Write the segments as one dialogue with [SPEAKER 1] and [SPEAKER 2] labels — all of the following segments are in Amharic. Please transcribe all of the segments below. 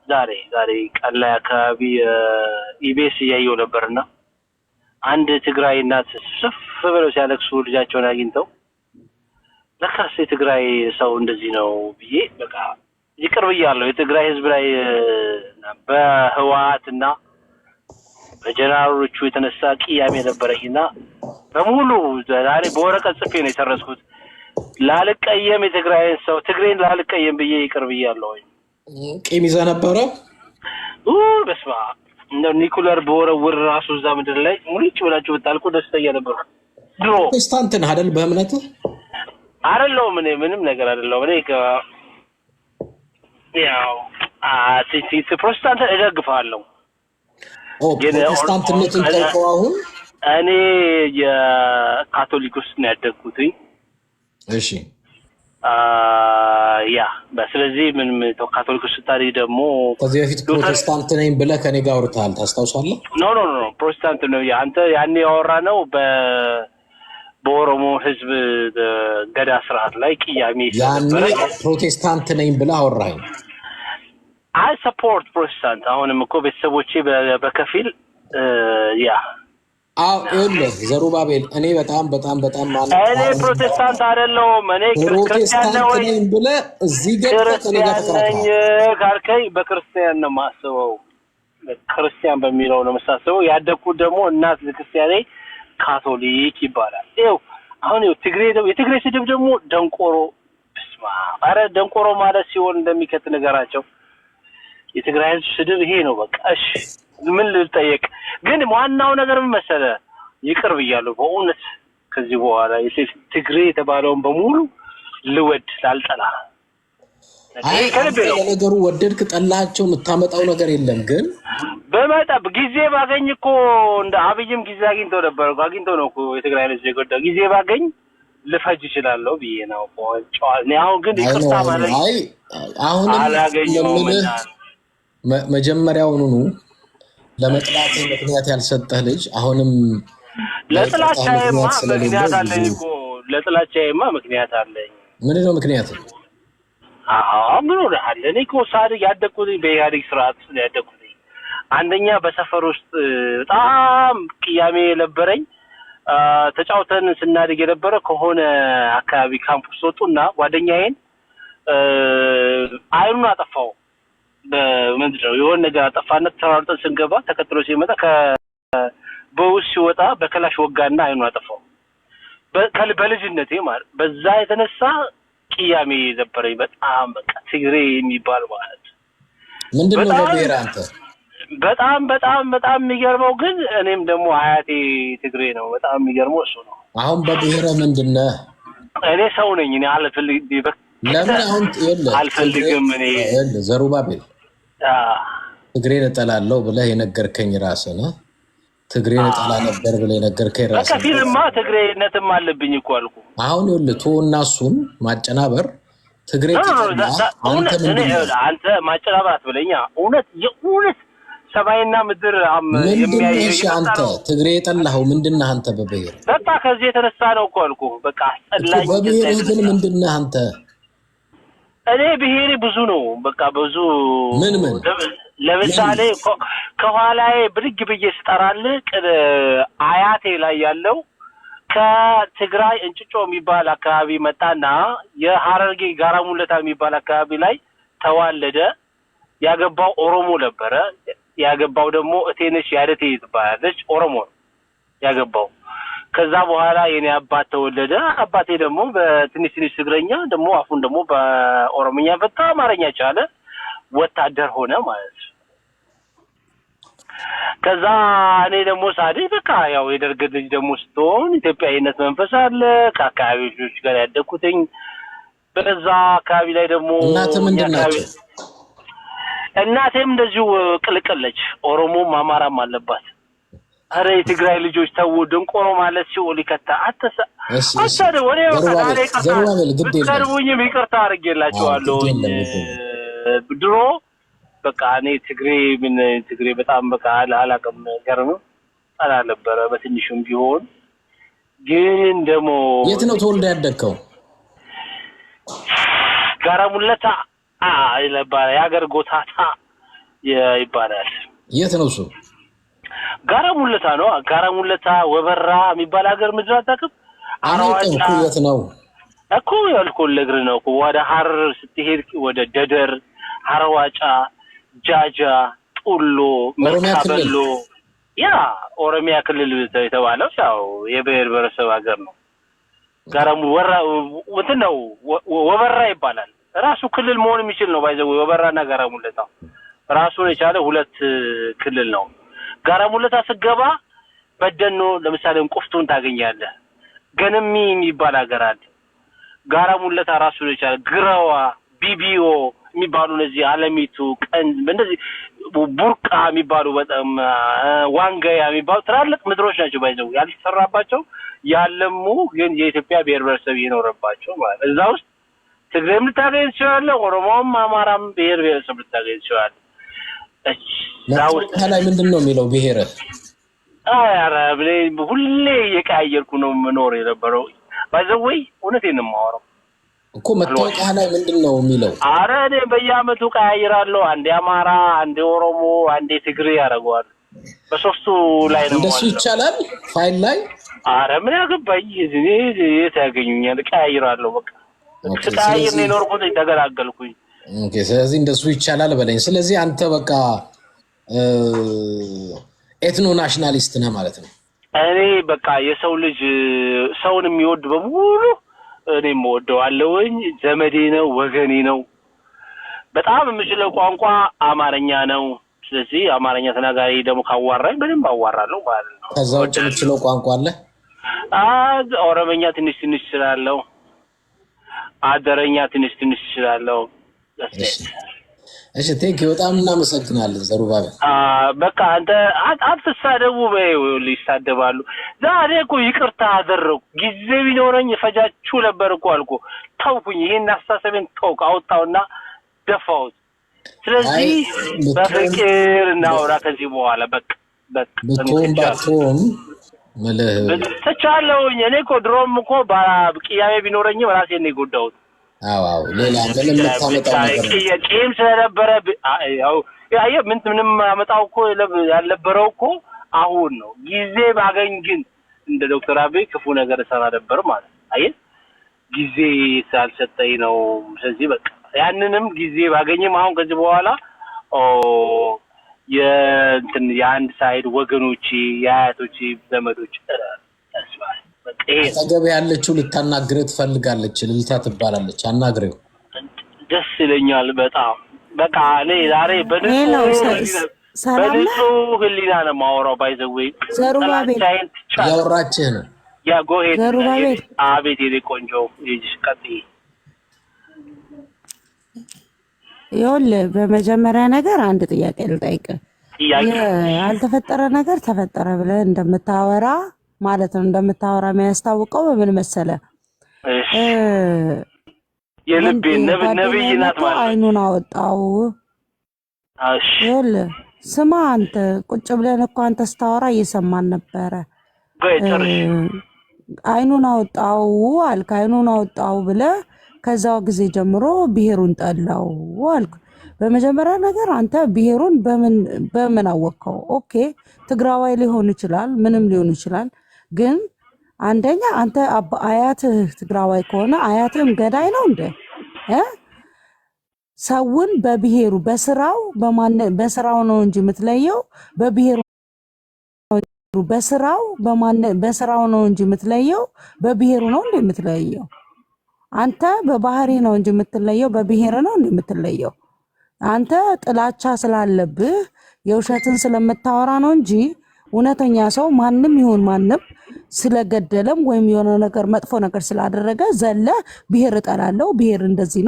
[SPEAKER 1] ዛሬ ቀላ አካባቢ ኢቢኤስ ያየው ነበርና አንድ ትግራይ እናት ስፍ ብለው ሲያለቅሱ ልጃቸውን አግኝተው ለካስ የትግራይ ሰው እንደዚህ ነው ብዬ በቃ ይቅር ብያለሁ። የትግራይ ህዝብ ላይ በህዋትና በጀነራሎቹ የተነሳ ቅያሜ ነበረኝና በሙሉ ዛሬ በወረቀት ጽፌ ነው የሰረስኩት። ላልቀየም የትግራይ ሰው ትግሬን ላልቀየም ብዬ ይቅር ብያለሁ።
[SPEAKER 2] ቂም ይዘህ ነበረ?
[SPEAKER 1] በስማ እንደው ኒኩለር በወረወር ራሱ እዛ ምድር ላይ ሙልጭ ብላችሁ ብታልኩ ደስተኛ ነበር። ድሮ
[SPEAKER 2] ፕሮቴስታንት ነህ አይደል? በእምነትህ
[SPEAKER 1] አይደለሁም። እኔ ምንም ነገር አይደለሁም። እኔ ያው ፕሮቴስታንት እደግፋለሁ።
[SPEAKER 2] ፕሮቴስታንትነትን ጠይቀው አሁን
[SPEAKER 1] እኔ የካቶሊክ ውስጥ ነው ያደግኩት።
[SPEAKER 2] እሺ
[SPEAKER 1] ያ በስለዚህ ምንም ካቶሊክ ውስጥ ታዲያ ደግሞ
[SPEAKER 2] ከዚህ በፊት ፕሮቴስታንት ነኝ ብለህ ከኔ ጋር አውርተሃል ታስታውሳለህ?
[SPEAKER 1] ኖ ፕሮቴስታንት ነው አንተ ያኔ ያወራነው በኦሮሞ ህዝብ ገዳ ስርዓት ላይ ቅያሜ
[SPEAKER 2] ያኔ ፕሮቴስታንት ነኝ ብለህ አወራኸኝ።
[SPEAKER 1] አይ ሰፖርት ፕሮቴስታንት አሁንም እኮ ቤተሰቦቼ በከፊል ያ
[SPEAKER 2] ይኸውልህ ዘሩባቤል እኔ በጣም ማለት
[SPEAKER 1] እኔ ፕሮቴስታንት አይደለሁም። እኔ ክርስቲያን ነኝ
[SPEAKER 2] ብለህ እዚህ ገብተህ ከኔ ጋር
[SPEAKER 1] ተከራክረሃል። ካልከኝ በክርስቲያን ነው የማስበው። ክርስቲያን በሚለው ነው የምሳስበው። ያደግኩት ደግሞ እናት ክርስቲያኔ ካቶሊክ ይባላል። አሁን የትግሬ ስድብ ደግሞ ደንቆሮ ብስማ አረ ደንቆሮ ማለት ሲሆን እንደሚከት ነገራቸው የትግራይ ስድብ ይሄ ነው በቃ። እሺ ምን ልጠየቅ ግን ዋናው ነገር ምን መሰለህ ይቅር ብያለሁ በእውነት ከዚህ በኋላ ትግሬ የተባለውን በሙሉ ልወድ ላልጠላ
[SPEAKER 2] ነገሩ ወደድክ ጠላቸው የምታመጣው ነገር የለም። ግን
[SPEAKER 1] በመጣብ ጊዜ ባገኝ እኮ እንደ አብይም ጊዜ አግኝቶ ነው እኮ የትግራይ ልጅ የጎዳው ጊዜ ባገኝ ልፈጅ ይችላልው ብዬ ነው አሁን ግን ይቅርታ ማለት
[SPEAKER 2] አሁን አላገኘሁም። መጀመሪያውኑ ለመጥላት ምክንያት ያልሰጠህ ልጅ አሁንም
[SPEAKER 1] ለጥላቻዬማ ምክንያት አለኝ እኮ ለጥላቻዬማ ምክንያት አለኝ።
[SPEAKER 2] ምንድነው ምክንያቱ?
[SPEAKER 1] ምን ሆነሃል? እኔ እኮ ሳድግ ያደግኩት በኢህአዴግ ስርዓት ነው ያደግኩት። አንደኛ በሰፈር ውስጥ በጣም ቅያሜ የነበረኝ ተጫውተን ስናድግ የነበረ ከሆነ አካባቢ ካምፕስ ወጡና ጓደኛዬን አይኑን አጠፋው። በመንድረው የሆነ ነገር አጠፋነት ተራርጠን ስንገባ ተከትሎ ሲመጣ በውስ ሲወጣ በከላሽ ወጋና አይኑን አጠፋው። በልጅነቴ ማለት በዛ የተነሳ ቅያሜ ነበረኝ በጣም በቃ ትግሬ የሚባል ማለት
[SPEAKER 2] ምንድነው በብሔር አንተ
[SPEAKER 1] በጣም የሚገርመው ግን እኔም ደግሞ አያቴ ትግሬ ነው። በጣም የሚገርመው እሱ ነው።
[SPEAKER 2] አሁን በብሔረ ምንድነው?
[SPEAKER 1] እኔ ሰው ነኝ። እኔ
[SPEAKER 2] ለምን አሁን
[SPEAKER 1] አልፈልግም። እኔ
[SPEAKER 2] ዘሩባቤል ትግሬን እጠላለሁ ብለህ የነገርከኝ ራስህ ነህ። ትግሬን እጠላ ነበር ብለህ የነገርከኝ ራስህ ነህ።
[SPEAKER 1] ከፊልማ ትግሬነትም አለብኝ እኮ አልኩ።
[SPEAKER 2] አሁን ቶና እሱን ማጨናበር ትግሬ
[SPEAKER 1] አንተ ማጨናበር አትበለኛ። የእውነት ሰማይና ምድር
[SPEAKER 2] የሚያይሽ አንተ ትግሬ የጠላኸው ምንድነህ አንተ? በብሔር
[SPEAKER 1] በቃ ከዚህ የተነሳ ነው እኮ አልኩ። በቃ አስጠላኝ።
[SPEAKER 2] በብሔር ግን ምንድነህ አንተ?
[SPEAKER 1] እኔ ብሔሬ ብዙ ነው። በቃ ብዙ
[SPEAKER 2] ምን
[SPEAKER 1] ለምሳሌ ከኋላዬ ብድግ ብዬ ስጠራልህ አያቴ ላይ ያለው ከትግራይ እንጭጮ የሚባል አካባቢ መጣና የሐረርጌ ጋራሙለታ የሚባል አካባቢ ላይ ተዋለደ። ያገባው ኦሮሞ ነበረ። ያገባው ደግሞ እቴነሽ ያደቴ ትባላለች። ኦሮሞ ያገባው። ከዛ በኋላ የኔ አባት ተወለደ። አባቴ ደግሞ በትንሽ ትግረኛ ደግሞ አፉን ደግሞ በኦሮሞኛ በጣም አማርኛ ቻለ። ወታደር ሆነ ማለት ነው። ከዛ እኔ ደግሞ ሳዲ በቃ ያው የደርግ ልጅ ደግሞ ስትሆን ኢትዮጵያዊነት መንፈስ አለ። ከአካባቢዎች ጋር ያደኩትኝ በዛ አካባቢ ላይ ደግሞ እናቴም እንደዚሁ ቅልቅለች። ኦሮሞም አማራም አለባት። አረ የትግራይ ልጆች ተው ድንቆሮ ማለት ሲኦል ይከታ አታደ ወሬ ወካለ ዘሩባቤል ይቅርታ አድርጌላቸዋለሁ። ድሮ በቃ እኔ ትግሬ በጣም በቃ አላውቅም ገርም አላ ነበር በትንሹም ቢሆን ግን ደግሞ
[SPEAKER 2] የት ነው ተወልደ ያደግከው?
[SPEAKER 1] ጋራሙለታ ይለባል ያገር ጎታታ ይባላል።
[SPEAKER 2] የት ነው እሱ?
[SPEAKER 1] ጋራ ሙለታ ነው። ጋራ ሙለታ ወበራ የሚባል ሀገር ምድር አታውቅም?
[SPEAKER 2] አራዋጫ የት ነው
[SPEAKER 1] እኮ ያልኩህ ለግር ነው እኮ ወደ ሐረር ስትሄድ ወደ ደደር፣ አራዋጫ፣ ጃጃ፣ ጡሎ፣ መርካበሎ ያ ኦሮሚያ ክልል የተባለው ያው የብሔር ብሔረሰብ ሀገር ነው። ጋራሙ ወራ እንትን ነው ወበራ ይባላል። ራሱ ክልል መሆን የሚችል ነው። ባይዘው ወበራና ጋራሙለታ ራሱን የቻለ ሁለት ክልል ነው። ጋራሙለታ ስገባ በደኖ ለምሳሌ እንቁፍቱን ታገኛለህ። ገነሚ የሚባል ሀገር አለ። ጋራሙለታ ራሱን የቻለ ግራዋ፣ ቢቢኦ የሚባሉ እነዚህ አለሚቱ ቀን እንደዚህ ቡርቃ የሚባሉ በጣም ዋንጋያ የሚባሉ ትላልቅ ምድሮች ናቸው። ባይዘው ያልተሰራባቸው ያለሙ ግን የኢትዮጵያ ብሔር ብሔረሰብ ይኖርባቸው ማለት እዛ ውስጥ ትግሬም ልታገኝ ትችላለህ፣ ኦሮሞም አማራም ብሔር ብሔረሰብ ልታገኝ ትችላለህ።
[SPEAKER 2] ላይ ምንድን ነው የሚለው ብሔር?
[SPEAKER 1] ኧረ ሁሌ እየቀያየርኩ ነው የምኖር የነበረው። ባይዘው እውነቴን ነው የማወራው
[SPEAKER 2] እኮ መታወቂያ ላይ ምንድን ነው የሚለው?
[SPEAKER 1] ኧረ እኔ በየአመቱ ቀያይራለሁ። አንዴ አማራ፣ አንዴ ኦሮሞ፣ አንዴ ትግሬ ያደርገዋል። በሶስቱ ላይ ነው
[SPEAKER 2] እንደሱ ይቻላል ፋይል ላይ።
[SPEAKER 1] ኧረ ምን ያገባኝ እኔ የት ያገኙኛል? ቀያይራለሁ በቃ ስቀያይር ነው የኖርኩት። ተገላገልኩኝ።
[SPEAKER 2] ኦኬ ስለዚህ እንደሱ ይቻላል በለኝ። ስለዚህ አንተ በቃ ኤትኖ ናሽናሊስት ነህ ማለት ነው።
[SPEAKER 1] እኔ በቃ የሰው ልጅ ሰውን የሚወድ በሙሉ እኔም እወደዋለሁኝ። ዘመዴ ነው፣ ወገኔ ነው። በጣም የምችለው ቋንቋ አማርኛ ነው። ስለዚህ አማርኛ ተናጋሪ ደግሞ ካዋራኝ በደንብ አዋራለሁ ማለት ነው።
[SPEAKER 2] ከዛ ውጭ የምችለው ቋንቋ አለ?
[SPEAKER 1] ኦሮምኛ ትንሽ ትንሽ እችላለሁ። አደረኛ ትንሽ ትንሽ እችላለሁ።
[SPEAKER 2] እሺ ቴንክ ዩ በጣም እናመሰግናለን ዘሩባቤል።
[SPEAKER 1] በቃ አንተ አትሳደቡ በይው ይሳደባሉ። ዛሬ እኮ ይቅርታ አደረኩ። ጊዜ ቢኖረኝ ፈጃችሁ ነበር እኮ አልኩ። ተውኩኝ። ይሄን አስተሳሰቤን ተውኩ፣ አውጣውና ደፋሁት። ስለዚህ በፍቅር እናውራ ከዚህ በኋላ በቃ
[SPEAKER 2] በቶም
[SPEAKER 1] ተቻለውኝ። እኔ እኮ ድሮም እኮ ቅያሜ ቢኖረኝም ራሴን ነው የጎዳሁት።
[SPEAKER 2] አዎ ሌላ ምንም ታመጣው ነገር
[SPEAKER 1] ቂም ስለነበረ ያው ምንም አመጣው እኮ ያልነበረው እኮ አሁን ነው። ጊዜ ባገኝ ግን እንደ ዶክተር አብይ ክፉ ነገር ሰራ ነበር ማለት አየህ፣ ጊዜ ሳልሰጠኝ ነው። ስለዚህ በቃ ያንንም ጊዜ ባገኝም አሁን ከዚህ በኋላ የአንድ ሳይድ ወገኖቼ የአያቶቼ ዘመዶች ተስፋል
[SPEAKER 2] አጠገብ ያለችው ልታናግረው ትፈልጋለች። ልልታ ትባላለች። አናግረው።
[SPEAKER 1] ደስ ይለኛል በጣም በቃ እኔ ዛሬ በንጹህ ህሊና ነው የማወራው። ባይዘዌይ
[SPEAKER 3] ዘሩባቤል
[SPEAKER 2] ያወራችህ ነው
[SPEAKER 1] ያ ጎሄድ
[SPEAKER 3] ዘሩባቤል።
[SPEAKER 1] አቤት የኔ ቆንጆ ልጅ ቀጥይ።
[SPEAKER 3] ይኸውልህ በመጀመሪያ ነገር አንድ ጥያቄ ልጠይቅህ። ያልተፈጠረ ነገር ተፈጠረ ብለህ እንደምታወራ ማለት ነው። እንደምታወራ የሚያስታውቀው በምን መሰለ?
[SPEAKER 1] የልቤ ነብይ ናት ማለት
[SPEAKER 3] አይኑን አወጣው።
[SPEAKER 1] እሺ
[SPEAKER 3] ይኸውልህ ስማ፣ አንተ ቁጭ ብለን እኮ አንተ ስታወራ እየሰማን ነበረ። አይኑን አወጣው አልክ። አይኑን አወጣው ብለህ ከዛው ጊዜ ጀምሮ ብሔሩን ጠላው አልክ። በመጀመሪያ ነገር አንተ ብሔሩን በምን አወቀው? ኦኬ ትግራዋይ ሊሆን ይችላል፣ ምንም ሊሆን ይችላል። ግን አንደኛ አንተ አያትህ ትግራዋይ ከሆነ አያትህም ገዳይ ነው እንደ ሰውን በብሔሩ በስራው ነው እንጂ የምትለየው በብሔሩ በስራው ነው እንጂ የምትለየው በብሔሩ ነው እንደ የምትለየው። አንተ በባህሪ ነው እንጂ የምትለየው በብሔር ነው እንደ የምትለየው። አንተ ጥላቻ ስላለብህ የውሸትን ስለምታወራ ነው እንጂ እውነተኛ ሰው ማንም ይሁን ማንም ስለገደለም ወይም የሆነ ነገር መጥፎ ነገር ስላደረገ ዘለ ብሔር እጠላለሁ ብሔር እንደዚህ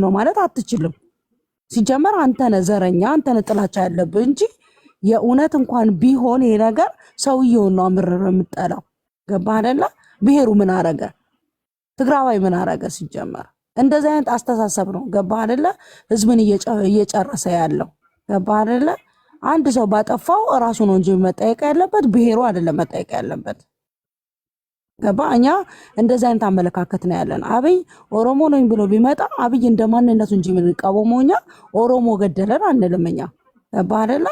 [SPEAKER 3] ነው ማለት አትችልም። ሲጀመር አንተ ነህ ዘረኛ፣ አንተ ነህ ጥላቻ ያለብህ እንጂ የእውነት እንኳን ቢሆን ይሄ ነገር ሰውየውን ነው አምርር የምጠላው። ገባህ አይደለ? ብሔሩ ምን አረገ? ትግራዋይ ምን አረገ? ሲጀመር እንደዚህ አይነት አስተሳሰብ ነው። ገባህ አይደለ? ህዝብን እየጨረሰ ያለው ገባህ አይደለ? አንድ ሰው ባጠፋው እራሱ ነው እንጂ መጠየቅ ያለበት ብሔሩ አይደለም መጠየቅ ያለበት። ገባህ? እኛ እንደዚህ አይነት አመለካከት ነው ያለን። አብይ ኦሮሞ ነኝ ብሎ ቢመጣ አብይ እንደማንነቱ እንጂ የምንቃወመው እኛ ኦሮሞ ገደለን አንልም። እኛ ባረላ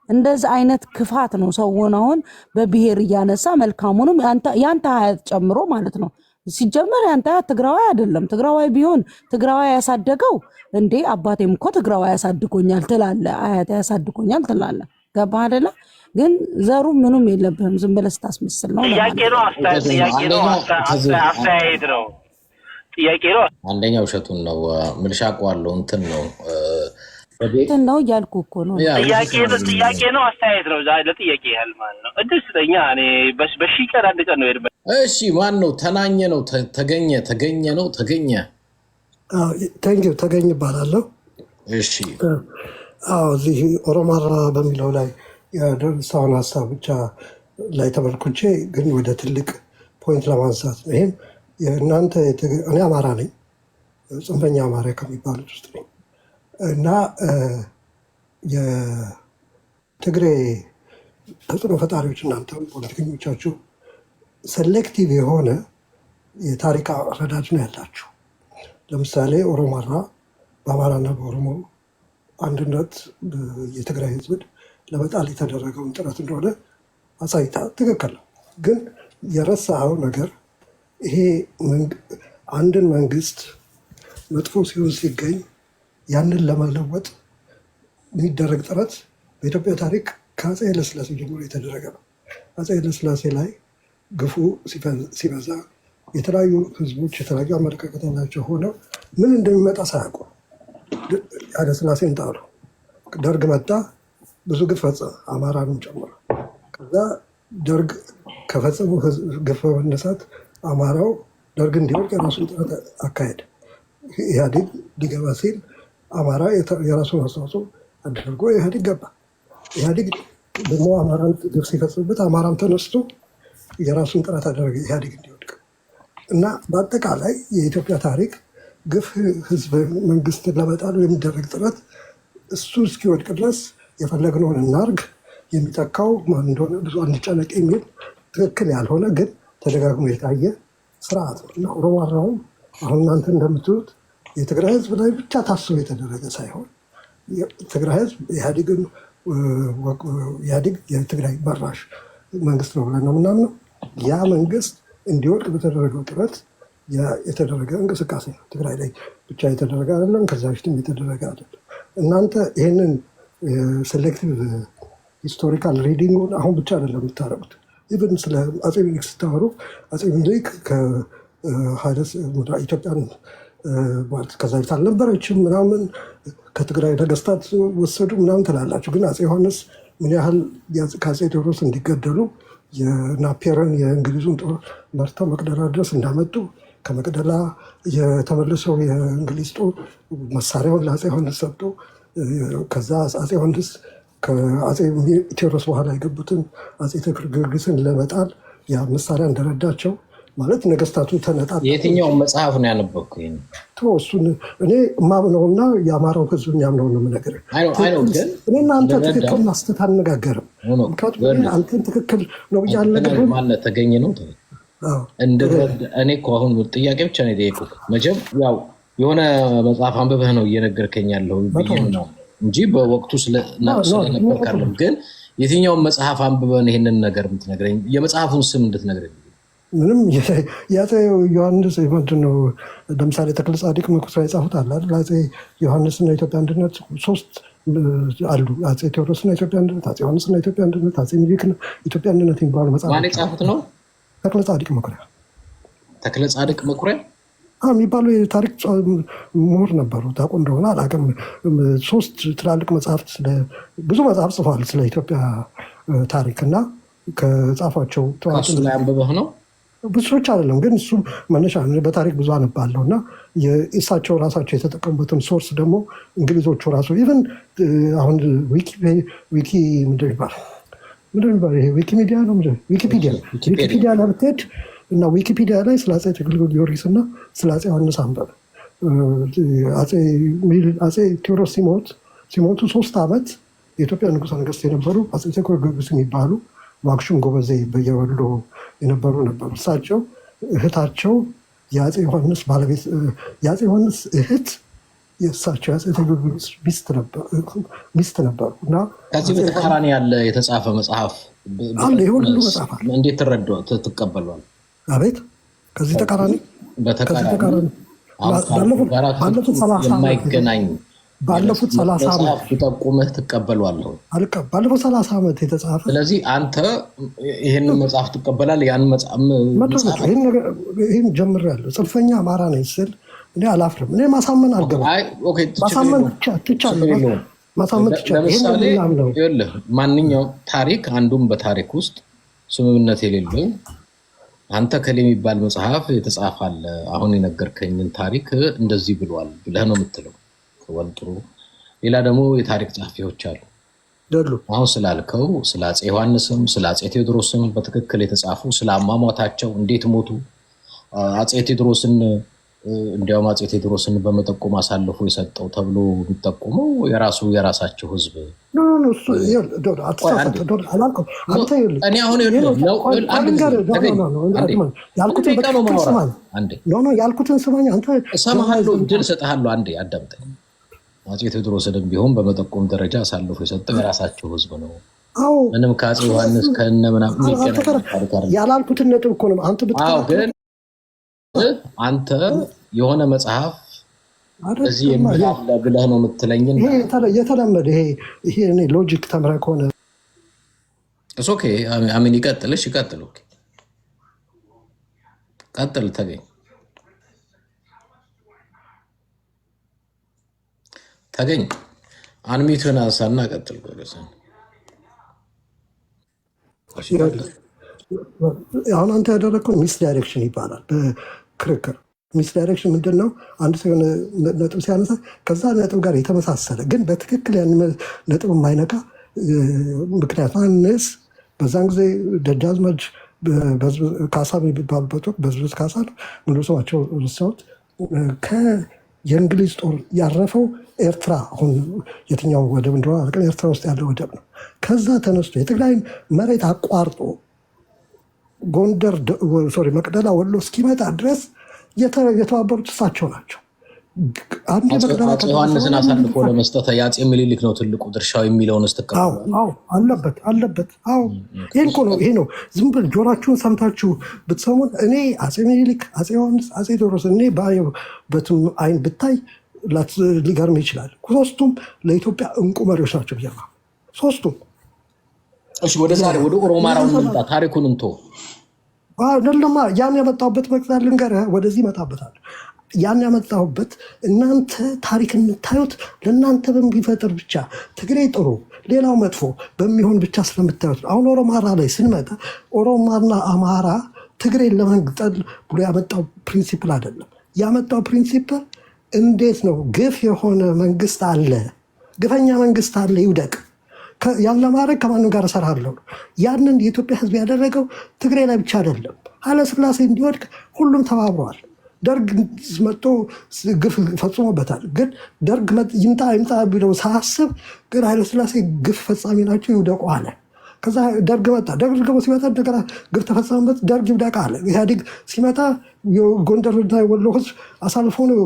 [SPEAKER 3] እንደዚህ አይነት ክፋት ነው ሰውን አሁን በብሔር እያነሳ መልካሙንም ያንተ አያት ጨምሮ ማለት ነው። ሲጀመር ያንተ አያት ትግራዋይ አይደለም። ትግራዋይ ቢሆን ትግራዋይ ያሳደገው እንዴ አባቴም እኮ ትግራዋይ ያሳድጎኛል ትላለ፣ አያት ያሳድጎኛል ትላለ። ገባህ አይደለ? ግን ዘሩ ምንም የለብህም። ዝም ብለህ ስታስመስል ነው።
[SPEAKER 1] ጥያቄ ነው አስተያየት ነው። ጥያቄ ነው።
[SPEAKER 2] አንደኛው ውሸቱን ነው ምልሻቋለው እንትን ነው
[SPEAKER 3] እንትን ነው እያልኩ እኮ ነው።
[SPEAKER 1] ጥያቄ ነው አስተያየት ነው። ለጥያቄ ያህል ማለት ነው። እድስተኛ እኔ በሺ ቀን አንድ ቀን ነው ሄድ።
[SPEAKER 2] እሺ ማን ነው? ተናኘ ነው ተገኘ ነው ተገኘ።
[SPEAKER 4] ታንኪው ተገኘ ይባላለሁ።
[SPEAKER 2] እሺ
[SPEAKER 4] እዚህ ኦሮማራ በሚለው ላይ የደረሰውን ሀሳብ ብቻ ላይ ተመልኩቼ ግን ወደ ትልቅ ፖይንት ለማንሳት ነው። ይህም የእናንተ እኔ አማራ ነኝ፣ ጽንፈኛ አማራ ከሚባሉት ውስጥ ነኝ እና የትግሬ ተጽዕኖ ፈጣሪዎች እናንተ ፖለቲከኞቻችሁ ሴሌክቲቭ የሆነ የታሪክ አረዳድ ነው ያላችሁ። ለምሳሌ ኦሮማራ በአማራና በኦሮሞ አንድነት የትግራይ ህዝብን ለመጣል የተደረገውን ጥረት እንደሆነ አሳይታ ትክክል ነው። ግን የረሳኸው ነገር ይሄ አንድን መንግስት መጥፎ ሲሆን ሲገኝ ያንን ለመለወጥ የሚደረግ ጥረት በኢትዮጵያ ታሪክ ከአፄ ኃይለሥላሴ ጀምሮ የተደረገ ነው። አፄ ኃይለሥላሴ ላይ ግፉ ሲበዛ የተለያዩ ህዝቦች የተለያዩ አመለካከት ያላቸው ሆነው ምን እንደሚመጣ ሳያውቁ ኃይለሥላሴን ጣሉ። ደርግ መጣ፣ ብዙ ግፍ ፈጸመ፣ አማራንም ጨምሮ። ከዛ ደርግ ከፈጸሙ ግፍ በመነሳት አማራው ደርግ እንዲወድቅ የራሱን ጥረት አካሄድ። ኢህአዴግ ሊገባ ሲል አማራ የራሱን አስተዋጽኦ አድርጎ ኢህአዴግ ገባ። ኢህአዴግ ደግሞ አማራን ግፍ ሲፈጽምበት አማራም ተነስቶ የራሱን ጥረት አደረገ ኢህአዴግ እንዲወድቅ እና በአጠቃላይ የኢትዮጵያ ታሪክ ግፍ ህዝብ መንግስትን ለመጣል የሚደረግ ጥረት እሱ እስኪወድቅ ድረስ የፈለግነውን እናርግ፣ የሚጠካው ማን እንደሆነ ብዙ አንጨነቅ የሚል ትክክል ያልሆነ ግን ተደጋግሞ የታየ ስርዓት ነው እና ኦሮማራውም አሁን እናንተ እንደምትሉት የትግራይ ህዝብ ላይ ብቻ ታስቦ የተደረገ ሳይሆን ትግራይ ህዝብ ኢህአዴግ የትግራይ መራሽ መንግስት ነው ብለን ነው ምናምነው። ያ መንግስት እንዲወድቅ በተደረገው ጥረት የተደረገ እንቅስቃሴ ነው። ትግራይ ላይ ብቻ የተደረገ አይደለም፣ ከዛ በፊትም የተደረገ አይደለም። እናንተ ይህንን ሴሌክቲቭ ሂስቶሪካል ሪዲንጉን አሁን ብቻ አይደለም የምታረጉት። ኢቨን ስለ አፄ ሚኒሊክ ስታወሩ አፄ ሚኒሊክ ኢትዮጵያን ማለት ከዛ በፊት አልነበረችም ምናምን ከትግራይ ነገስታት ወሰዱ ምናምን ትላላችሁ። ግን አፄ ዮሐንስ ምን ያህል ከአፄ ቴዎድሮስ እንዲገደሉ የናፒየርን የእንግሊዙን ጦር መርተው መቅደላ ድረስ እንዳመጡ ከመቅደላ የተመለሰው የእንግሊዝ ጦር መሳሪያውን ለአፄ ዮሐንስ ሰጥቶ ከዛ አፄ ዮሐንስ ከአፄ ቴዎድሮስ በኋላ የገቡትን አፄ ተክለ ጊዮርጊስን ለመጣል ያ መሳሪያ እንደረዳቸው ማለት ነገስታቱ ተነጣ።
[SPEAKER 2] የትኛውን መጽሐፍ ነው ያነበብኩ?
[SPEAKER 4] እሱን እኔ የማምነውና የአማራው ህዝብ የሚያምነው ነው የምነግርህ። እኔ እናንተ ትክክል ማስተት አነጋገርም። ምክንያቱም አንተን ትክክል ነው ብዬ አልነግርህም።
[SPEAKER 2] ማለት ተገኘ ነው እኔ እኮ አሁን ጥያቄ ብቻ ነው የጠየቁት። መቼም ያው የሆነ መጽሐፍ አንብበህ ነው እየነገርከኝ ያለው ነው እንጂ በወቅቱ ስለነበር ካለም። ግን የትኛውን መጽሐፍ አንብበን ይሄንን ነገር የምትነግረኝ? የመጽሐፉን ስም እንድትነግረኝ።
[SPEAKER 4] ምንም የአፄ ዮሐንስ ምንድነው ለምሳሌ ተክለ ጻድቅ መኩሪያ የጻፉት አለ አይደል? አፄ ዮሐንስና ኢትዮጵያ አንድነት ሶስት አሉ። አፄ ቴዎድሮስና ኢትዮጵያ አንድነት፣ አፄ ዮሐንስና ኢትዮጵያ አንድነት፣ አፄ ሚኒሊክና ኢትዮጵያ አንድነት የሚባሉ መጽሐፍ
[SPEAKER 2] ማን የጻፉት ነው?
[SPEAKER 4] ተክለ ጻድቅ መኩሪያ።
[SPEAKER 2] ተክለ ጻድቅ መኩሪያ
[SPEAKER 4] የሚባሉ የታሪክ ምሁር ነበሩ። ታውቁ እንደሆነ አላውቅም። ሶስት ትላልቅ መጽሐፍት ብዙ መጽሐፍ ጽፈዋል ስለ ኢትዮጵያ ታሪክ እና ከጻፏቸው
[SPEAKER 2] እሱ ላይ አንብበህ ነው?
[SPEAKER 4] ብዙዎች አይደለም ግን እሱ መነሻ በታሪክ ብዙ አነባለሁ እና የእሳቸው ራሳቸው የተጠቀሙበትን ሶርስ ደግሞ እንግሊዞቹ ራሱ ኢቨን አሁን ዊኪ ምንድን ይባላል ዊኪሚዲያ ነው ዊኪፒዲያ ላይ ብትሄድ እና ዊኪፒዲያ ላይ ስለ አፄ ተክለ ጊዮርጊስ እና ስለ አፄ ዮሐንስ አንበብ። አፄ ቴዎድሮስ ሲሞቱ 3 ዓመት የኢትዮጵያ ንጉሠ ነገሥት የነበሩ አፄ ተክለ ጊዮርጊስ የሚባሉ ዋክሹም ጎበዜ በየወሎ የነበሩ ነበሩ። እሳቸው እህታቸው የአፄ ዮሐንስ ባለቤት የአፄ ዮሐንስ እህት የእሳቸው አፄ ቴዎድሮስ ሚስት ነበሩ እና
[SPEAKER 2] ከዚህ በተቃራኒ ያለ የተጻፈ መጽሐፍ
[SPEAKER 4] አለ። የሁሉ መጽሐፍ አለ።
[SPEAKER 2] እንዴት ትቀበሏል?
[SPEAKER 4] አቤት ከዚህ ተቃራኒ
[SPEAKER 2] የማይገናኝ
[SPEAKER 4] ባለፉት 30 ዓመት
[SPEAKER 2] ሲጠቁምህ ትቀበሏለሁ።
[SPEAKER 4] ባለፉት 30 ዓመት የተጻፈ።
[SPEAKER 2] ስለዚህ አንተ ይህንን መጽሐፍ ትቀበላለህ? ያን
[SPEAKER 4] ይህን ጀምሬያለሁ። ጽንፈኛ አማራ ነኝ ስል እኔ አላፍርም። እኔ ማሳመን አልገባም። ማሳመን ትቻለሁ። ማሳመን ትቻለሁ።
[SPEAKER 2] ማንኛውም ታሪክ አንዱም በታሪክ ውስጥ ስምምነት የሌለው አንተ ከሌ የሚባል መጽሐፍ የተጻፈ አለ። አሁን የነገርከኝን ታሪክ እንደዚህ ብሏል ብለህ ነው የምትለው። ወንጥሩ ሌላ ደግሞ የታሪክ ጸሐፊዎች አሉ። አሁን ስላልከው ስለ አፄ ዮሐንስም ስለ አፄ ቴዎድሮስም በትክክል የተጻፉ ስለ አሟሟታቸው እንዴት ሞቱ አፄ ቴዎድሮስን እንዲያውም አፄ ቴዎድሮስን በመጠቆም አሳልፎ የሰጠው ተብሎ የሚጠቆመው የራሳቸው ህዝብ
[SPEAKER 4] ያልኩትን ስማኝ።
[SPEAKER 2] እሰማሃለሁ፣ እድል እሰጥሃለሁ። አንዴ አዳምጠኝ። አፄ ቴዎድሮስንም ቢሆን በመጠቆም ደረጃ አሳልፎ የሰጠው የራሳቸው ህዝብ ነው። ምንም ከአፄ ዮሐንስ ከነ ምናምን
[SPEAKER 4] ያላልኩትን ነጥብ እኮ ነው አንተ
[SPEAKER 2] ግን አንተ የሆነ መጽሐፍ እዚህ የሚያለ ብለህ ነው የምትለኝ።
[SPEAKER 4] የተለመደ ይሄ ሎጂክ ተምረህ ከሆነ
[SPEAKER 2] ኦኬ። አሚን ይቀጥልሽ፣ ይቀጥል። ኦኬ ቀጥል። ተገኝ አንሚቱን አሳና ቀጥል።
[SPEAKER 4] አሁን አንተ ያደረግከው ሚስ ዳይሬክሽን ይባላል በክርክር። ሚስ ዳይሬክሽን ምንድን ነው? አንድ ሰው የሆነ ነጥብ ሲያነሳ ከዛ ነጥብ ጋር የተመሳሰለ ግን በትክክል ያን ነጥብ የማይነካ ምክንያት ማንስ በዛን ጊዜ ደጃዝማች ካሳ የሚባሉበት ወቅት በዝብዝ ካሳ ነው ምንድ ሰማቸው ርሳውት የእንግሊዝ ጦር ያረፈው ኤርትራ፣ አሁን የትኛው ወደብ እንደሆነ ኤርትራ ውስጥ ያለ ወደብ ነው። ከዛ ተነስቶ የትግራይን መሬት አቋርጦ ጎንደር መቅደላ ወሎ እስኪመጣ ድረስ የተባበሩት እሳቸው ናቸው።
[SPEAKER 2] አፄ ዮሐንስን አሳልፎ ለመስጠት የአፄ ምኒልክ ነው ትልቁ ድርሻው የሚለውን
[SPEAKER 4] አለበት። ይሄ ነው። ዝም ብል ጆሯችሁን ሰምታችሁ ብትሰሙን እኔ አፄ ምኒልክ፣ አፄ ዮሐንስ፣ አፄ ቴዎድሮስ እኔ በትም አይን ብታይ ሊገርም ይችላል። ሶስቱም ለኢትዮጵያ እንቁ መሪዎች ናቸው ብዬ ሶስቱም።
[SPEAKER 2] ወደ ኦሮማራው እንምጣ። ታሪኩን እንቶ
[SPEAKER 4] ደለማ ያን ያመጣሁበት መቅጣት ልንገርህ፣ ወደዚህ ይመጣበታል። ያን ያመጣሁበት እናንተ ታሪክ የምታዩት ለእናንተ በሚፈጥር ብቻ ትግሬ ጥሩ ሌላው መጥፎ በሚሆን ብቻ ስለምታዩት። አሁን ኦሮማራ ላይ ስንመጣ ኦሮማና አማራ ትግሬን ለመንጠል ብሎ ያመጣው ፕሪንሲፕል አይደለም። ያመጣው ፕሪንሲፕል እንዴት ነው? ግፍ የሆነ መንግስት አለ፣ ግፈኛ መንግስት አለ፣ ይውደቅ። ያን ለማድረግ ከማንም ጋር እሰራለሁ። ያንን የኢትዮጵያ ህዝብ ያደረገው ትግሬ ላይ ብቻ አይደለም። ኃይለሥላሴ እንዲወድቅ ሁሉም ተባብረዋል። ደርግ መጥቶ ግፍ ፈጽሞበታል። ግን ደርግ ይምጣ ብለው ሳያስብ ግን ኃይለሥላሴ ግፍ ፈጻሚ ናቸው፣ ይውደቁ አለ። ከዛ ደርግ መጣ። ደርግ ደግሞ ሲመጣ እንደገና ግፍ ተፈጸመበት፣ ደርግ ይውደቅ አለ። ኢህአዴግ ሲመጣ የጎንደርና የወሎ ህዝብ አሳልፎ ነው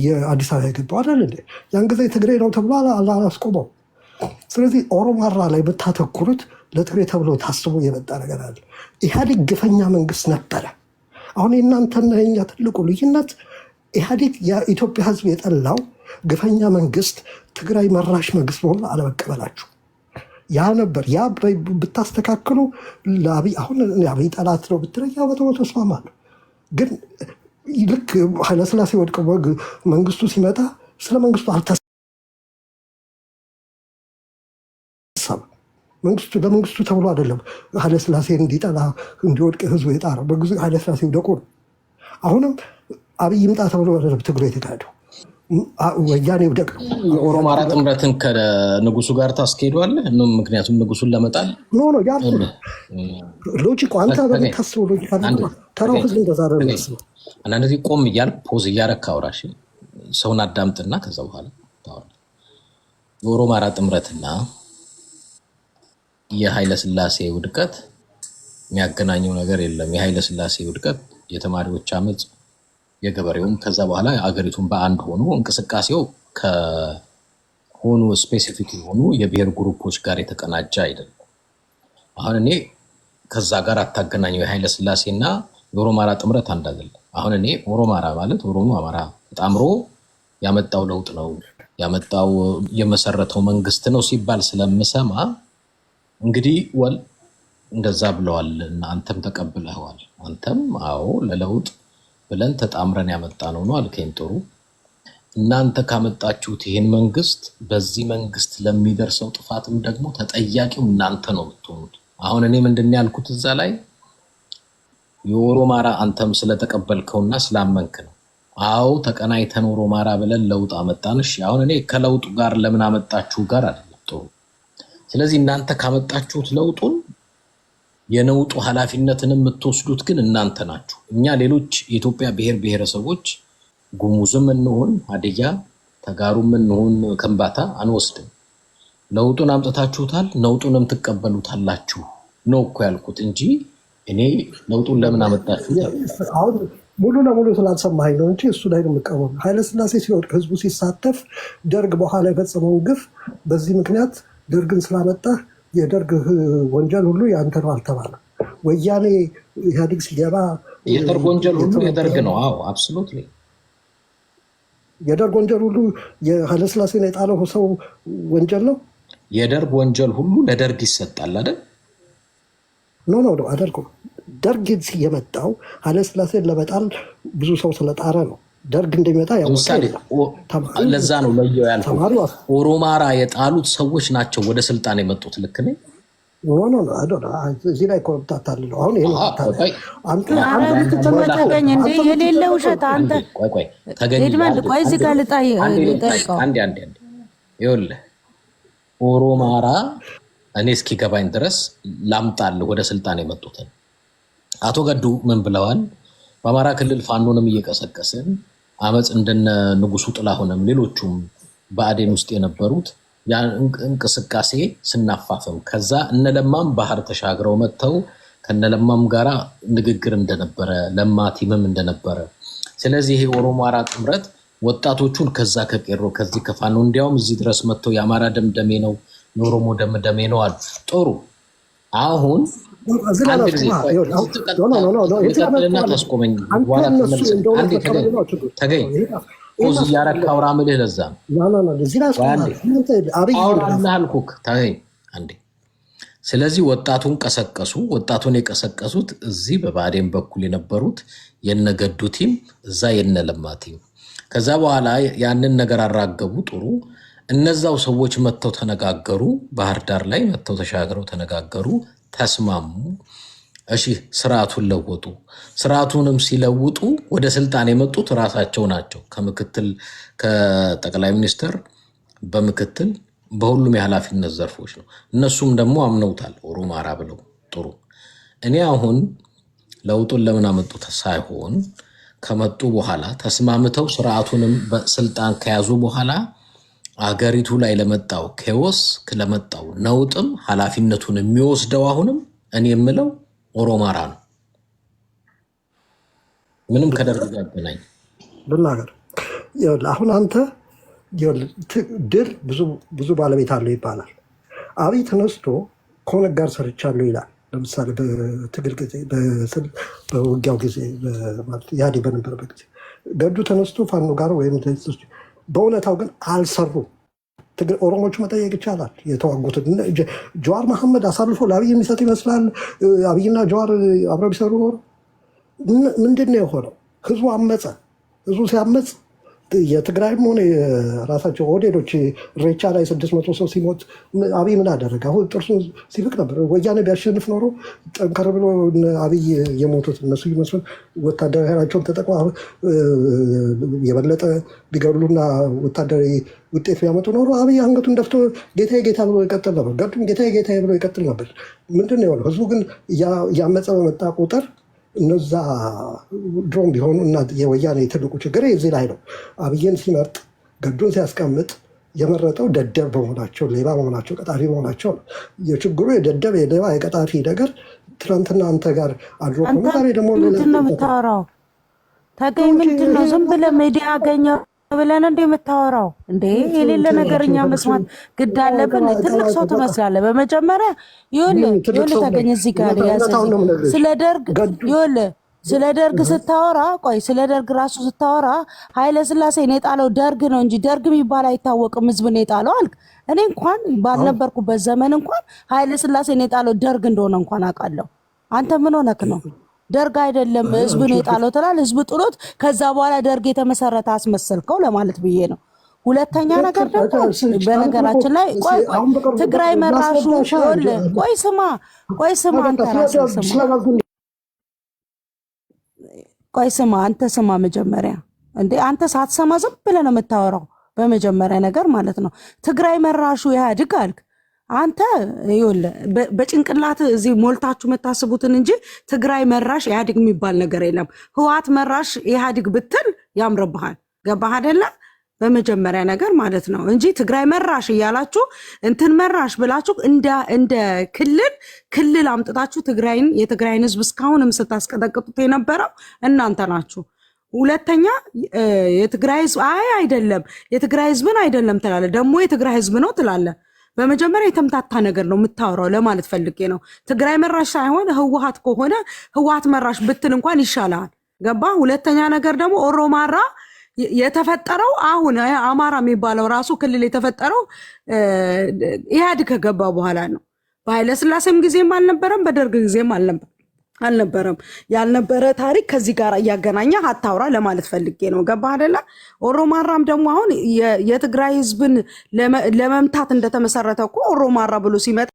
[SPEAKER 4] የአዲስ አበባ የገባው አይደል እንዴ? ያን ጊዜ ትግሬ ነው ተብሎ አላስቆመው። ስለዚህ ኦሮማራ ላይ ብታተኩሩት ለትግሬ ተብሎ ታስቦ የመጣ ነገር አለ። ኢህአዴግ ግፈኛ መንግስት ነበረ። አሁን የእናንተና የኛ ትልቁ ልዩነት ኢህአዴግ የኢትዮጵያ ህዝብ የጠላው ግፈኛ መንግስት ትግራይ መራሽ መንግስት መሆኑ አለመቀበላችሁ ያ ነበር። ያ ብታስተካክሉ አሁን አብይ ጠላት ነው ብትለኝ በተወቶ እስማማለሁ። ግን ልክ ኃይለሥላሴ ወድቀው መንግስቱ ሲመጣ ስለ መንግስቱ አልታሰበም። ለመንግስቱ ተብሎ አይደለም ኃይለሥላሴ እንዲጠላ እንዲወድቅ ህዝቡ የጣረው። በጊዜ ኃይለሥላሴ ውደቁ ነው። አሁንም አብይ ይምጣ ተብሎ አይደለም ትግሮ የተካሄደው፣ ወያኔ ውደቅ ነው።
[SPEAKER 2] የኦሮማራ ጥምረትን ከንጉሱ ጋር ታስኬዷለህ? ምክንያቱም ንጉሱን ለመጣል
[SPEAKER 4] ሎጂክ አንተ በምታስበው ሎጂክ ተራው ህዝብ እንደዛ ነው።
[SPEAKER 2] አንዳንድ ጊዜ ቆም እያልክ ፖዝ እያደረግህ አውራሽ፣ ሰውን አዳምጥና ከዛ በኋላ ታወራለህ። የኦሮማራ ጥምረትና የኃይለሥላሴ ውድቀት የሚያገናኘው ነገር የለም። የኃይለሥላሴ ውድቀት የተማሪዎች አመፅ የገበሬውም ከዛ በኋላ አገሪቱን በአንድ ሆኖ እንቅስቃሴው ከሆኑ ስፔሲፊክ የሆኑ የብሔር ግሩፖች ጋር የተቀናጀ አይደለም። አሁን እኔ ከዛ ጋር አታገናኘው። የኃይለ ሥላሴና የኦሮማራ ጥምረት አንድ አይደለም። አሁን እኔ ኦሮማራ ማለት ኦሮሞ አማራ ተጣምሮ ያመጣው ለውጥ ነው ያመጣው የመሰረተው መንግስት ነው ሲባል ስለምሰማ እንግዲህ ወል እንደዛ ብለዋል እና አንተም ተቀብለዋል። አንተም አዎ ለለውጥ ብለን ተጣምረን ያመጣ ነው አልከኝ። ጥሩ እናንተ ካመጣችሁት ይሄን መንግስት በዚህ መንግስት ለሚደርሰው ጥፋትም ደግሞ ተጠያቂው እናንተ ነው የምትሆኑት። አሁን እኔ ምንድነው ያልኩት እዛ ላይ የኦሮማራ አንተም ስለተቀበልከውና ስላመንክ ነው። አዎ ተቀናይተን ኦሮማራ ብለን ለውጥ አመጣን። እሺ አሁን እኔ ከለውጡ ጋር ለምን አመጣችሁ ጋር አይደለም ጥሩ። ስለዚህ እናንተ ካመጣችሁት ለውጡን የነውጡ ኃላፊነትንም የምትወስዱት ግን እናንተ ናችሁ። እኛ ሌሎች የኢትዮጵያ ብሔር ብሔረሰቦች ጉሙዝም እንሆን ሀዲያ ተጋሩም እንሆን ከምባታ አንወስድም። ለውጡን አምጥታችሁታል፣ ነውጡንም ትቀበሉታላችሁ ነው እኮ ያልኩት እንጂ እኔ ለውጡን ለምን አመጣችሁት
[SPEAKER 4] አሁን ሙሉ ለሙሉ ስላልሰማኸኝ ነው እንጂ እሱ ላይ ነው የምቃወም። ኃይለሥላሴ ሲወድቅ ህዝቡ ሲሳተፍ ደርግ በኋላ የፈጸመውን ግፍ በዚህ ምክንያት ደርግን ስላመጣ የደርግ ወንጀል ሁሉ ያንተ ነው አልተባለም። ወያኔ ኢህአዴግ ሲገባ
[SPEAKER 2] የደርግ ወንጀል ሁሉ የደርግ ነው። አዎ አብሶሉትሊ
[SPEAKER 4] የደርግ ወንጀል ሁሉ የኃይለሥላሴን የጣለው ሰው ወንጀል ነው።
[SPEAKER 2] የደርግ ወንጀል ሁሉ ለደርግ ይሰጣል አይደል?
[SPEAKER 4] ኖ አደርገው ደርግ የመጣው ኃይለሥላሴን ለመጣል ብዙ ሰው ስለጣረ ነው። ደርግ እንደሚመጣ
[SPEAKER 2] ለዛ ነው ለየው ያልኩት። ኦሮማራ የጣሉት ሰዎች ናቸው ወደ ስልጣን የመጡት። ልክ ነኝ?
[SPEAKER 4] እዚህ ላይ ኮምታታለሁ። አሁን
[SPEAKER 3] ተገኝ እንደ የሌለ ውሸት አንተ ኤድመንድ ቆይ እዚህ ጋር ልጠይቀው።
[SPEAKER 2] ይኸውልህ ኦሮማራ እኔ እስኪገባኝ ድረስ ላምጣልህ ወደ ስልጣን የመጡትን አቶ ገዱ ምን ብለዋል? በአማራ ክልል ፋኖንም እየቀሰቀስን አመፅ እንደነ ንጉሱ ጥላሁንም ሌሎቹም በአዴን ውስጥ የነበሩት ያን እንቅስቃሴ ስናፋፈም ከዛ እነለማም ባህር ተሻግረው መጥተው ከነለማም ጋራ ንግግር እንደነበረ ለማ ቲምም እንደነበረ ስለዚህ ይሄ ኦሮማራ ጥምረት ወጣቶቹን ከዛ ከቄሮ ከዚህ ከፋኖ እንዲያውም እዚህ ድረስ መጥተው የአማራ ደምደሜ ነው የኦሮሞ ደምደሜ ነው አሉ። ጥሩ አሁን ተገኝ ኦዝ ያረካ አውራ ምልህ ለዛ አልኩክ ተገኝ አንዴ። ስለዚህ ወጣቱን ቀሰቀሱ። ወጣቱን የቀሰቀሱት እዚህ በባዴን በኩል የነበሩት የነገዱ ቲም እዛ የነለማ ቲም ከዛ በኋላ ያንን ነገር አራገቡ። ጥሩ እነዛው ሰዎች መተው ተነጋገሩ። ባህር ዳር ላይ መተው ተሻገረው ተነጋገሩ፣ ተስማሙ። እሺ ስርዓቱን ለወጡ። ስርዓቱንም ሲለውጡ ወደ ስልጣን የመጡት ራሳቸው ናቸው። ከምክትል ከጠቅላይ ሚኒስትር በምክትል በሁሉም የኃላፊነት ዘርፎች ነው። እነሱም ደግሞ አምነውታል ኦሮማራ ብለው። ጥሩ እኔ አሁን ለውጡን ለምን አመጡት ሳይሆን ከመጡ በኋላ ተስማምተው ስርዓቱንም በስልጣን ከያዙ በኋላ አገሪቱ ላይ ለመጣው ኬዎስ ለመጣው ነውጥም ኃላፊነቱን የሚወስደው አሁንም እኔ የምለው ኦሮማራ ነው። ምንም ከደርግ ጋር ገናኝ
[SPEAKER 4] ልናገር። አሁን አንተ ድል ብዙ ባለቤት አለው ይባላል። አብይ ተነስቶ ከኦነግ ጋር ሰርቻለሁ ይላል። ለምሳሌ በትግል ጊዜ በውጊያው ጊዜ ኢህአዴግ በነበረበት ጊዜ ገዱ ተነስቶ ፋኖ ጋር ወይም በእውነታው ግን አልሰሩም። ኦሮሞቹ መጠየቅ ይቻላል። የተዋጉትን ጀዋር መሐመድ አሳልፎ ለአብይ የሚሰጥ ይመስላል። አብይና ጀዋር አብረው ቢሰሩ ኖሮ ምንድን ነው የሆነው? ህዝቡ አመፀ። ህዝቡ ሲያመፅ የትግራይም ሆነ የራሳቸው ኦህዴዶች ሬቻ ላይ 600 ሰው ሲሞት አብይ ምን አደረገ? አሁን ጥርሱን ሲፍቅ ነበር። ወያኔ ቢያሸንፍ ኖሮ ጠንከር ብሎ አብይ የሞቱት እነሱ ይመስሉ ወታደራዊ ኃይላቸውን ተጠቅመው የበለጠ ቢገድሉና ወታደራዊ ውጤት ቢያመጡ ኖሮ አብይ አንገቱን ደፍቶ ጌታዬ ጌታ ብሎ ይቀጥል ነበር። ገዱም ጌታዬ ጌታዬ ብሎ ይቀጥል ነበር። ምንድን ነው የሆነው? ህዝቡ ግን እያመፀ በመጣ ቁጥር እነዛ ድሮም ቢሆኑ እና የወያኔ ትልቁ ችግር እዚህ ላይ ነው። አብይን ሲመርጥ ገዱን ሲያስቀምጥ የመረጠው ደደብ በመሆናቸው ሌባ በመሆናቸው ቀጣፊ በመሆናቸው ነው። የችግሩ የደደብ የሌባ የቀጣፊ ነገር ትናንትና አንተ ጋር አድሮ ዛሬ ደግሞ
[SPEAKER 3] ምንድን ነው የምታወራው? ተገኝ ምንድነው? ዝም ብለህ ሚዲያ አገኘው ብለን እንደ የምታወራው እንዴ? የሌለ ነገርኛ መስማት ግድ አለብን? ትልቅ ሰው ትመስላለህ። በመጀመሪያ ይኸውልህ ተገኝ እዚህ ጋር ያዘኝ ስለ ደርግ ስታወራ ቆይ፣ ስለ ደርግ ራሱ ስታወራ ኃይለ ሥላሴን የጣለው ደርግ ነው እንጂ ደርግ የሚባል አይታወቅም ህዝብን የጣለው አልክ። እኔ እንኳን ባልነበርኩበት ዘመን እንኳን ኃይለ ሥላሴን የጣለው ደርግ እንደሆነ እንኳን አውቃለሁ። አንተ ምን ሆነክ ነው? ደርግ አይደለም ህዝብን የጣለው ትላለህ። ህዝብ ጥሎት ከዛ በኋላ ደርግ የተመሰረተ አስመሰልከው ለማለት ብዬ ነው። ሁለተኛ ነገር ደግሞ በነገራችን ላይ ትግራይ መራሹ አንተ ስማ መጀመሪያ እንዴ፣ አንተ ሳትሰማ ዝም ብለህ ነው የምታወራው። በመጀመሪያ ነገር ማለት ነው ትግራይ መራሹ ኢህአዴግ አልክ አንተ። ይኸውልህ በጭንቅላት እዚህ ሞልታችሁ የምታስቡትን እንጂ ትግራይ መራሽ ኢህአዴግ የሚባል ነገር የለም። ህወሓት መራሽ ኢህአዴግ ብትል ያምርብሃል። ገባህ አይደለ? በመጀመሪያ ነገር ማለት ነው እንጂ ትግራይ መራሽ እያላችሁ እንትን መራሽ ብላችሁ እንደ ክልል አምጥታችሁ የትግራይን ህዝብ እስካሁንም ስታስቀጠቅጡት የነበረው እናንተ ናችሁ። ሁለተኛ የትግራይ ህዝብ አይደለም የትግራይ ህዝብን አይደለም ትላለህ፣ ደግሞ የትግራይ ህዝብ ነው ትላለህ። በመጀመሪያ የተምታታ ነገር ነው የምታወራው ለማለት ፈልጌ ነው። ትግራይ መራሽ ሳይሆን ህወሓት ከሆነ ህወሓት መራሽ ብትል እንኳን ይሻላል። ገባ? ሁለተኛ ነገር ደግሞ ኦሮማራ የተፈጠረው አሁን አማራ የሚባለው ራሱ ክልል የተፈጠረው ኢህአዴግ ከገባ በኋላ ነው። በኃይለ ሥላሴም ጊዜም አልነበረም፣ በደርግ ጊዜም አልነበረም። ያልነበረ ታሪክ ከዚህ ጋር እያገናኘ አታውራ ለማለት ፈልጌ ነው። ገባ አይደለ? ኦሮማራም ደግሞ አሁን የትግራይ ህዝብን ለመምታት እንደተመሰረተ እኮ ኦሮማራ ብሎ ሲመጣ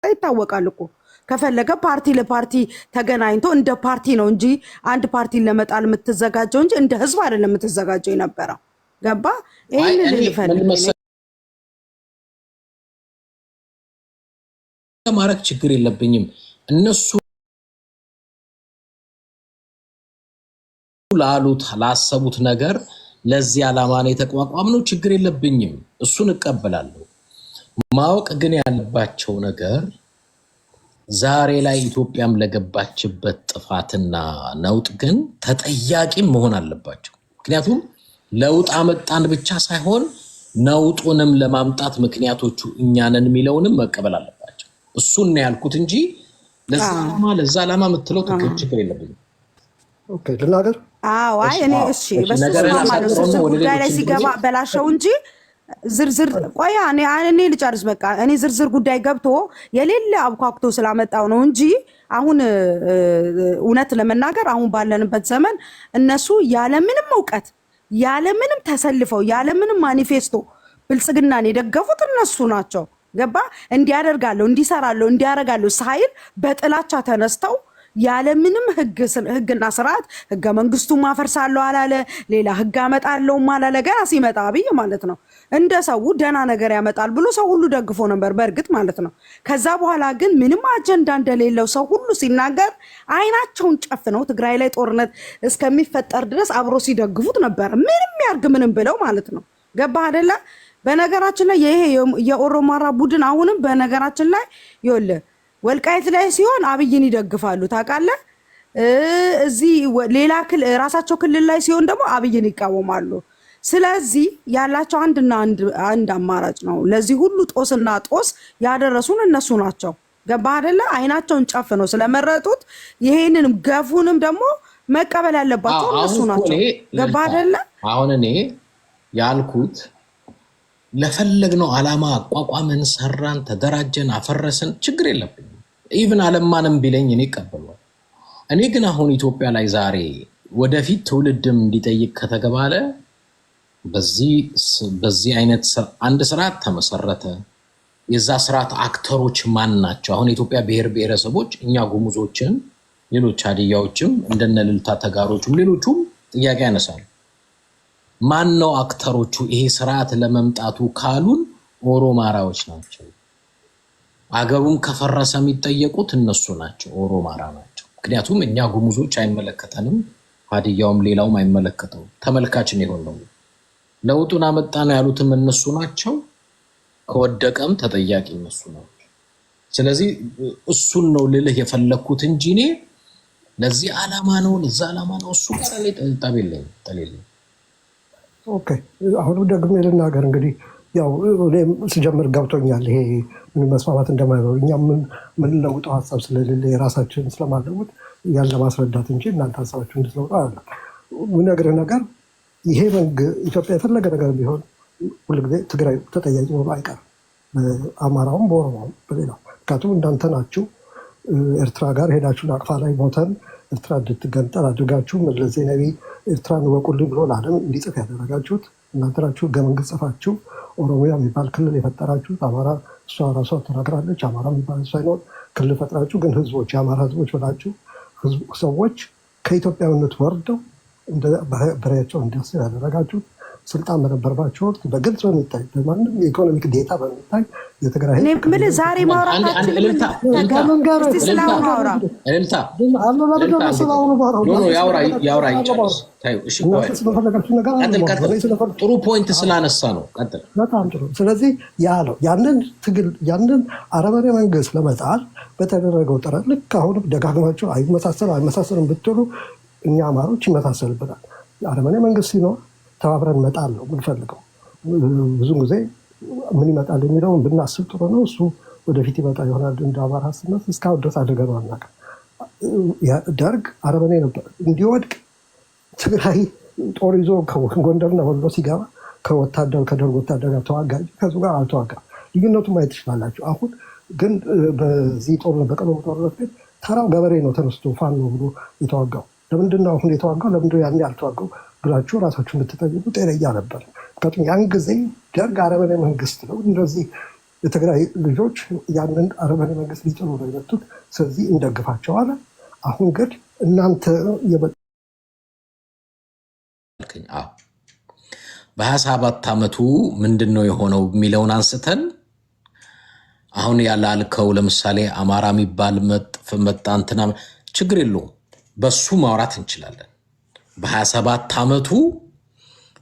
[SPEAKER 3] ይታወቃል እኮ። ከፈለገ ፓርቲ ለፓርቲ ተገናኝቶ እንደ ፓርቲ ነው እንጂ አንድ ፓርቲን ለመጣል የምትዘጋጀው እንጂ እንደ ህዝብ አይደለም የምትዘጋጀው የነበረው። ገባ? ይሄን ልፈልግ
[SPEAKER 2] ማረክ ችግር የለብኝም። እነሱ ላሰቡት ነገር ለዚህ ዓላማ ነው የተቋቋምነው፣ ችግር የለብኝም። እሱን እቀበላለሁ። ማወቅ ግን ያለባቸው ነገር ዛሬ ላይ ኢትዮጵያም ለገባችበት ጥፋትና ነውጥ ግን ተጠያቂም መሆን አለባቸው። ምክንያቱም ለውጥ አመጣን ብቻ ሳይሆን ነውጡንም ለማምጣት ምክንያቶቹ እኛንን የሚለውንም መቀበል አለባቸው። እሱን ነው ያልኩት እንጂ ለዛ ዓላማ የምትለው ችግር የለብኝም።
[SPEAKER 4] ኦኬ ልናገር።
[SPEAKER 3] አዎ አይ እኔ እሺ በሱ ጉዳይ ላይ ሲገባ በላሸው እንጂ ዝርዝር ቆያ እኔ ልጨርስ። በቃ እኔ ዝርዝር ጉዳይ ገብቶ የሌለ አብኳክቶ ስላመጣው ነው እንጂ አሁን እውነት ለመናገር አሁን ባለንበት ዘመን እነሱ ያለምንም እውቀት ያለምንም ተሰልፈው ያለምንም ማኒፌስቶ ብልጽግናን የደገፉት እነሱ ናቸው። ገባ? እንዲያደርጋለሁ እንዲሰራለሁ እንዲያረጋለሁ ሳይል በጥላቻ ተነስተው ያለምንም ህግና ስርዓት ህገ መንግስቱ ማፈርሳለሁ አላለ፣ ሌላ ህግ አመጣለሁ አላለ። ገና ሲመጣ አብይ ማለት ነው እንደ ሰው ደህና ነገር ያመጣል ብሎ ሰው ሁሉ ደግፎ ነበር በእርግጥ ማለት ነው። ከዛ በኋላ ግን ምንም አጀንዳ እንደሌለው ሰው ሁሉ ሲናገር አይናቸውን ጨፍነው ትግራይ ላይ ጦርነት እስከሚፈጠር ድረስ አብሮ ሲደግፉት ነበር። ምንም ያርግ ምንም ብለው ማለት ነው። ገባ አይደለ? በነገራችን ላይ ይሄ የኦሮማራ ቡድን አሁንም በነገራችን ላይ ይኸውልህ ወልቃይት ላይ ሲሆን አብይን ይደግፋሉ ታውቃለህ። እዚህ ሌላ ራሳቸው ክልል ላይ ሲሆን ደግሞ አብይን ይቃወማሉ። ስለዚህ ያላቸው አንድ አማራጭ ነው። ለዚህ ሁሉ ጦስና ጦስ ያደረሱን እነሱ ናቸው። ገባ አይደለ? አይናቸውን ጨፍነው ስለመረጡት ይሄንንም ገፉንም ደግሞ መቀበል ያለባቸው እነሱ ናቸው። ገባ አይደለ?
[SPEAKER 2] አሁን እኔ ያልኩት ለፈለግነው ዓላማ አቋቋመን፣ ሰራን፣ ተደራጀን፣ አፈረሰን ችግር የለብኝም። ኢቭን አለማንም ቢለኝ እኔ እቀበለዋለሁ። እኔ ግን አሁን ኢትዮጵያ ላይ ዛሬ ወደፊት ትውልድም እንዲጠይቅ ከተገባለ በዚህ አይነት አንድ ስርዓት ተመሰረተ። የዛ ስርዓት አክተሮች ማን ናቸው? አሁን የኢትዮጵያ ብሔር ብሔረሰቦች እኛ ጉሙዞችን፣ ሌሎች ሀዲያዎችም እንደነ ልልታ ተጋሮችም ሌሎቹም ጥያቄ ያነሳሉ። ማን ነው አክተሮቹ? ይሄ ስርዓት ለመምጣቱ ካሉን ኦሮማራዎች ናቸው። አገሩን ከፈረሰ የሚጠየቁት እነሱ ናቸው፣ ኦሮማራ ናቸው። ምክንያቱም እኛ ጉሙዞች አይመለከተንም፣ ሀዲያውም ሌላውም አይመለከተው። ተመልካችን የሆነው ለውጡን አመጣ ነው ያሉትም እነሱ ናቸው። ከወደቀም ተጠያቂ እነሱ ናቸው። ስለዚህ እሱን ነው ልልህ የፈለኩት እንጂ እኔ ለዚህ ዓላማ ነው ለዛ ዓላማ ነው እሱ ጋር ላይ ጠብልኝ ጠልልኝ።
[SPEAKER 4] ኦኬ አሁን ደግሞ ልናገር እንግዲህ ያው እኔም ስጀምር ገብቶኛል ይሄ ምን መስማማት እንደማይኖር እኛ ምን ለውጠው ሀሳብ ስለሌለ የራሳችን ስለማለውጥ ያለ ማስረዳት እንጂ እናንተ ሀሳባችሁን እንድትለውጡ አይደለም። ምነግርህ ነገር ይሄ ኢትዮጵያ የፈለገ ነገር ቢሆን ሁልጊዜ ትግራይ ተጠያቂ ሆኖ አይቀርም፣ አማራውም በኦሮሞውም በሌላው። ምክንያቱም እናንተ ናችሁ ኤርትራ ጋር ሄዳችሁ አቅፋ ላይ ሞተን ኤርትራ እንድትገንጠል አድርጋችሁ መለስ ዜናዊ ኤርትራን እወቁልኝ ብሎ ለዓለም እንዲጽፍ ያደረጋችሁት እናንተ ናችሁ። ህገ መንግስት ጽፋችሁ ኦሮሚያ የሚባል ክልል የፈጠራችሁት። አማራ እሷ ራሷ ተናግራለች። አማራ የሚባል ሳይኖር ክልል ፈጥራችሁ ግን ህዝቦች የአማራ ህዝቦች ብላችሁ ሰዎች ከኢትዮጵያዊነት ወርደው በሬያቸው እንዲያስብ ያደረጋችሁት ስልጣን በነበርባቸው ወቅት በግልጽ በሚታይ በማንም የኢኮኖሚክ ዴታ በሚታይ የትግራይ
[SPEAKER 3] ዛሬ ማውራታችን
[SPEAKER 2] ጥሩ ፖይንት ስላነሳ ነው።
[SPEAKER 4] በጣም ጥሩ። ስለዚህ ያንን አረመኔ መንግስት ለመጣል በተደረገው ጥረት ልክ አሁንም ደጋግማቸው አይመሳሰልም ብትሉ እኛ አማሮች ይመሳሰልብናል። አረመኔ መንግስት ሲኖር ተባብረን መጣል ነው የምንፈልገው። ብዙ ጊዜ ምን ይመጣል የሚለውን ብናስብ ጥሩ ነው። እሱ ወደፊት ይመጣ ይሆናል እንደ አማራ ስነት። እስካሁን ድረስ አደገነው አናውቅም። ደርግ አረመኔ ነበር። እንዲወድቅ ትግራይ ጦር ይዞ ጎንደርና ወሎ ሲገባ ከደርግ ወታደር ጋር ተዋጋ፣ ከዙ ጋር አልተዋጋም። ልዩነቱ ማየት ትችላላችሁ። አሁን ግን በዚህ ጦርነት በቀሎ ጦርነት ግን ተራው ገበሬ ነው ተነስቶ ፋኖ ብሎ የተዋጋው። ለምንድነው አሁን የተዋጋው? ለምንድነው ያኔ ያልተዋጋው ብላችሁ ራሳችሁ እንድትጠይቁ ጤነኛ ነበር። ምክንያቱም ያን ጊዜ ደርግ አረመኔ መንግስት ነው። እንደዚህ የትግራይ ልጆች ያንን አረመኔ መንግስት ሊጥሉ ነው የመጡት። ስለዚህ እንደግፋቸዋል። አሁን ግን እናንተ
[SPEAKER 2] በ27 ዓመቱ ምንድን ነው የሆነው የሚለውን አንስተን አሁን ያላልከው ለምሳሌ አማራ የሚባል መጣ እንትና ችግር የለውም፣ በሱ ማውራት እንችላለን። በ27 ዓመቱ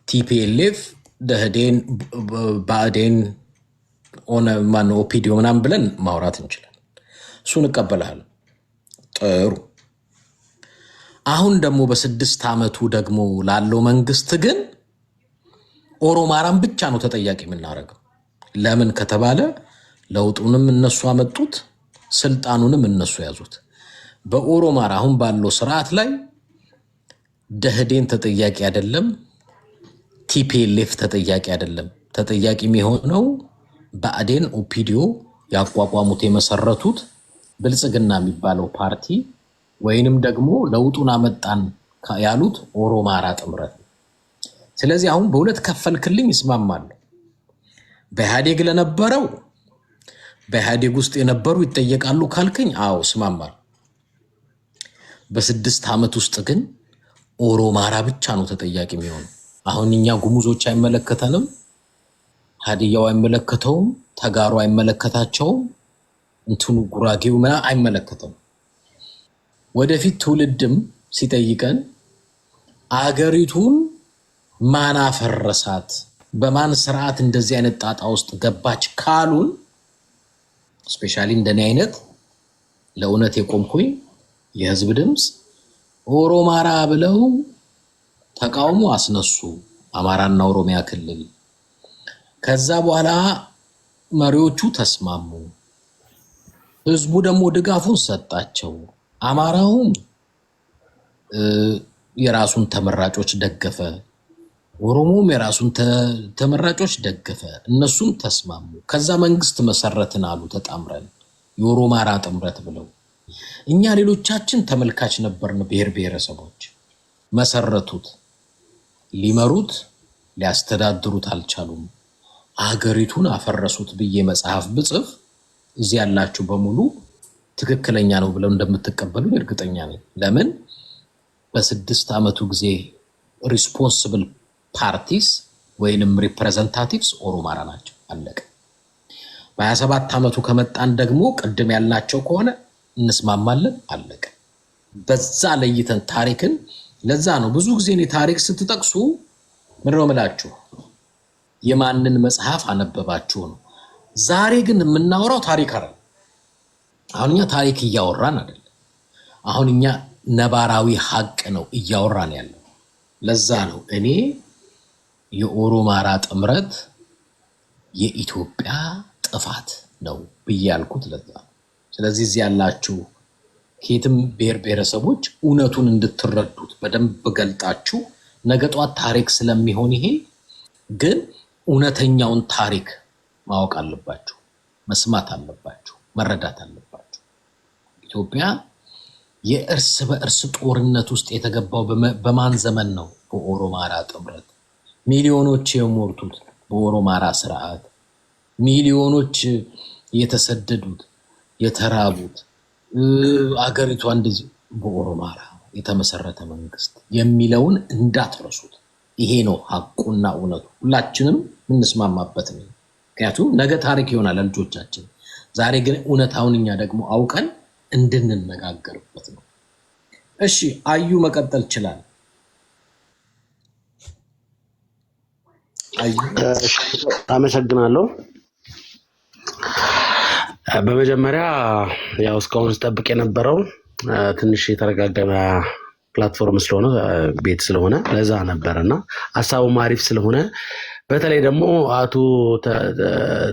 [SPEAKER 2] ቲፒኤልኤፍ ደህዴን ባዕዴን ኦፒዲዮ ምናምን ብለን ማውራት እንችላለን። እሱን እቀበልሃለሁ። ጥሩ። አሁን ደግሞ በ6 ዓመቱ ደግሞ ላለው መንግስት ግን ኦሮማራን ብቻ ነው ተጠያቂ የምናደርገው። ለምን ከተባለ ለውጡንም እነሱ አመጡት፣ ስልጣኑንም እነሱ ያዙት። በኦሮማራ አሁን ባለው ስርዓት ላይ ደህዴን ተጠያቂ አይደለም፣ ቲፒኤልኤፍ ተጠያቂ አይደለም። ተጠያቂ የሚሆነው ባዕዴን ኦፒዲዮ ያቋቋሙት የመሰረቱት ብልጽግና የሚባለው ፓርቲ ወይንም ደግሞ ለውጡን አመጣን ያሉት ኦሮማራ ጥምረት። ስለዚህ አሁን በሁለት ከፈልክልኝ ይስማማሉ። በኢህአዴግ ለነበረው በኢህአዴግ ውስጥ የነበሩ ይጠየቃሉ ካልከኝ አዎ እስማማለሁ። በ6 ዓመት ውስጥ ግን ኦሮማራ ብቻ ነው ተጠያቂ የሚሆነው። አሁን እኛ ጉሙዞች አይመለከተንም፣ ሀዲያው አይመለከተውም፣ ተጋሩ አይመለከታቸውም፣ እንትኑ ጉራጌው ምናምን አይመለከተውም። ወደፊት ትውልድም ሲጠይቀን አገሪቱን ማን አፈረሳት፣ በማን ስርዓት እንደዚህ አይነት ጣጣ ውስጥ ገባች ካሉን ስፔሻሊ እንደኔ አይነት ለእውነት የቆምኩኝ የህዝብ ድምፅ ኦሮማራ ብለው ተቃውሞ አስነሱ፣ አማራና ኦሮሚያ ክልል። ከዛ በኋላ መሪዎቹ ተስማሙ፣ ህዝቡ ደግሞ ድጋፉን ሰጣቸው። አማራውም የራሱን ተመራጮች ደገፈ፣ ኦሮሞም የራሱን ተመራጮች ደገፈ። እነሱም ተስማሙ። ከዛ መንግስት መሰረትን አሉ ተጣምረን የኦሮማራ ጥምረት ብለው። እኛ ሌሎቻችን ተመልካች ነበርን። ብሔር ብሔረሰቦች መሰረቱት፣ ሊመሩት ሊያስተዳድሩት አልቻሉም፣ አገሪቱን አፈረሱት ብዬ መጽሐፍ ብጽፍ እዚህ ያላችሁ በሙሉ ትክክለኛ ነው ብለው እንደምትቀበሉኝ እርግጠኛ ነኝ። ለምን በ6 ዓመቱ ጊዜ ሪስፖንሲብል ፓርቲስ ወይንም ሪፕሬዘንታቲቭስ ኦሮማራ ናቸው። አለቀ። በ27 ዓመቱ ከመጣን ደግሞ ቅድም ያልናቸው ከሆነ እንስማማለን። አለቀ። በዛ ለይተን ታሪክን ለዛ ነው ብዙ ጊዜ እኔ ታሪክ ስትጠቅሱ ምንድነው የምላችሁ የማንን መጽሐፍ አነበባችሁ ነው። ዛሬ ግን የምናወራው ታሪክ አይደለም። አሁን እኛ ታሪክ እያወራን አይደለም። አሁን እኛ ነባራዊ ሀቅ ነው እያወራን ያለው። ለዛ ነው እኔ የኦሮማራ ጥምረት የኢትዮጵያ ጥፋት ነው ብዬ ያልኩት ለዛ ነው። ስለዚህ እዚህ ያላችሁ ከየትም ብሔር ብሔረሰቦች እውነቱን እንድትረዱት በደንብ ገልጣችሁ ነገ ጧት ታሪክ ስለሚሆን ይሄ ግን እውነተኛውን ታሪክ ማወቅ አለባችሁ፣ መስማት አለባችሁ፣ መረዳት አለባችሁ። ኢትዮጵያ የእርስ በእርስ ጦርነት ውስጥ የተገባው በማን ዘመን ነው? በኦሮማራ ጥምረት። ሚሊዮኖች የሞቱት በኦሮማራ ስርዓት፣ ሚሊዮኖች የተሰደዱት የተራቡት፣ አገሪቷ እንደዚህ በኦሮማራ የተመሰረተ መንግስት የሚለውን እንዳትረሱት። ይሄ ነው ሀቁና እውነቱ፣ ሁላችንም የምንስማማበት ነው። ምክንያቱም ነገ ታሪክ ይሆናል ለልጆቻችን። ዛሬ ግን እውነታውን እኛ ደግሞ አውቀን እንድንነጋገርበት ነው። እሺ አዩ መቀጠል ይችላል። አዩ
[SPEAKER 5] አመሰግናለሁ። በመጀመሪያ ያው እስካሁን ስጠብቅ የነበረው ትንሽ የተረጋጋ ፕላትፎርም ስለሆነ ቤት ስለሆነ ለዛ ነበርና ሀሳቡም አሪፍ ስለሆነ በተለይ ደግሞ አቶ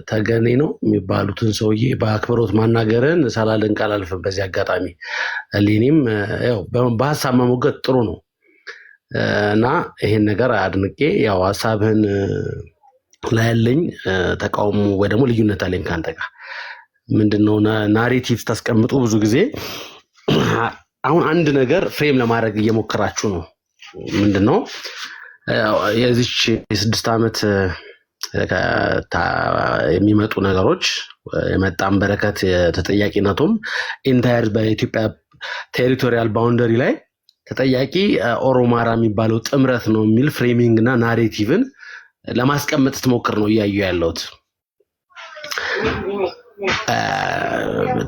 [SPEAKER 5] ተገኔ ነው የሚባሉትን ሰውዬ በአክብሮት ማናገርን ሳላደንቅ አላልፍም። በዚህ አጋጣሚ ሊኒም ያው በሀሳብ መሞገት ጥሩ ነው እና ይሄን ነገር አድንቄ ያው ሀሳብህን ላይ ያለኝ ተቃውሞ ወይ ደግሞ ልዩነት አለኝ ካንተ ጋር ምንድነው ናሬቲቭ ታስቀምጡ ብዙ ጊዜ አሁን አንድ ነገር ፍሬም ለማድረግ እየሞከራችሁ ነው። ምንድነው የዚች የ6 ዓመት የሚመጡ ነገሮች የመጣም በረከት ተጠያቂነቱም ኢንታየር በኢትዮጵያ ቴሪቶሪያል ባውንደሪ ላይ ተጠያቂ ኦሮማራ የሚባለው ጥምረት ነው የሚል ፍሬሚንግ እና ናሬቲቭን ለማስቀመጥ ስትሞክር ነው እያዩ ያለሁት።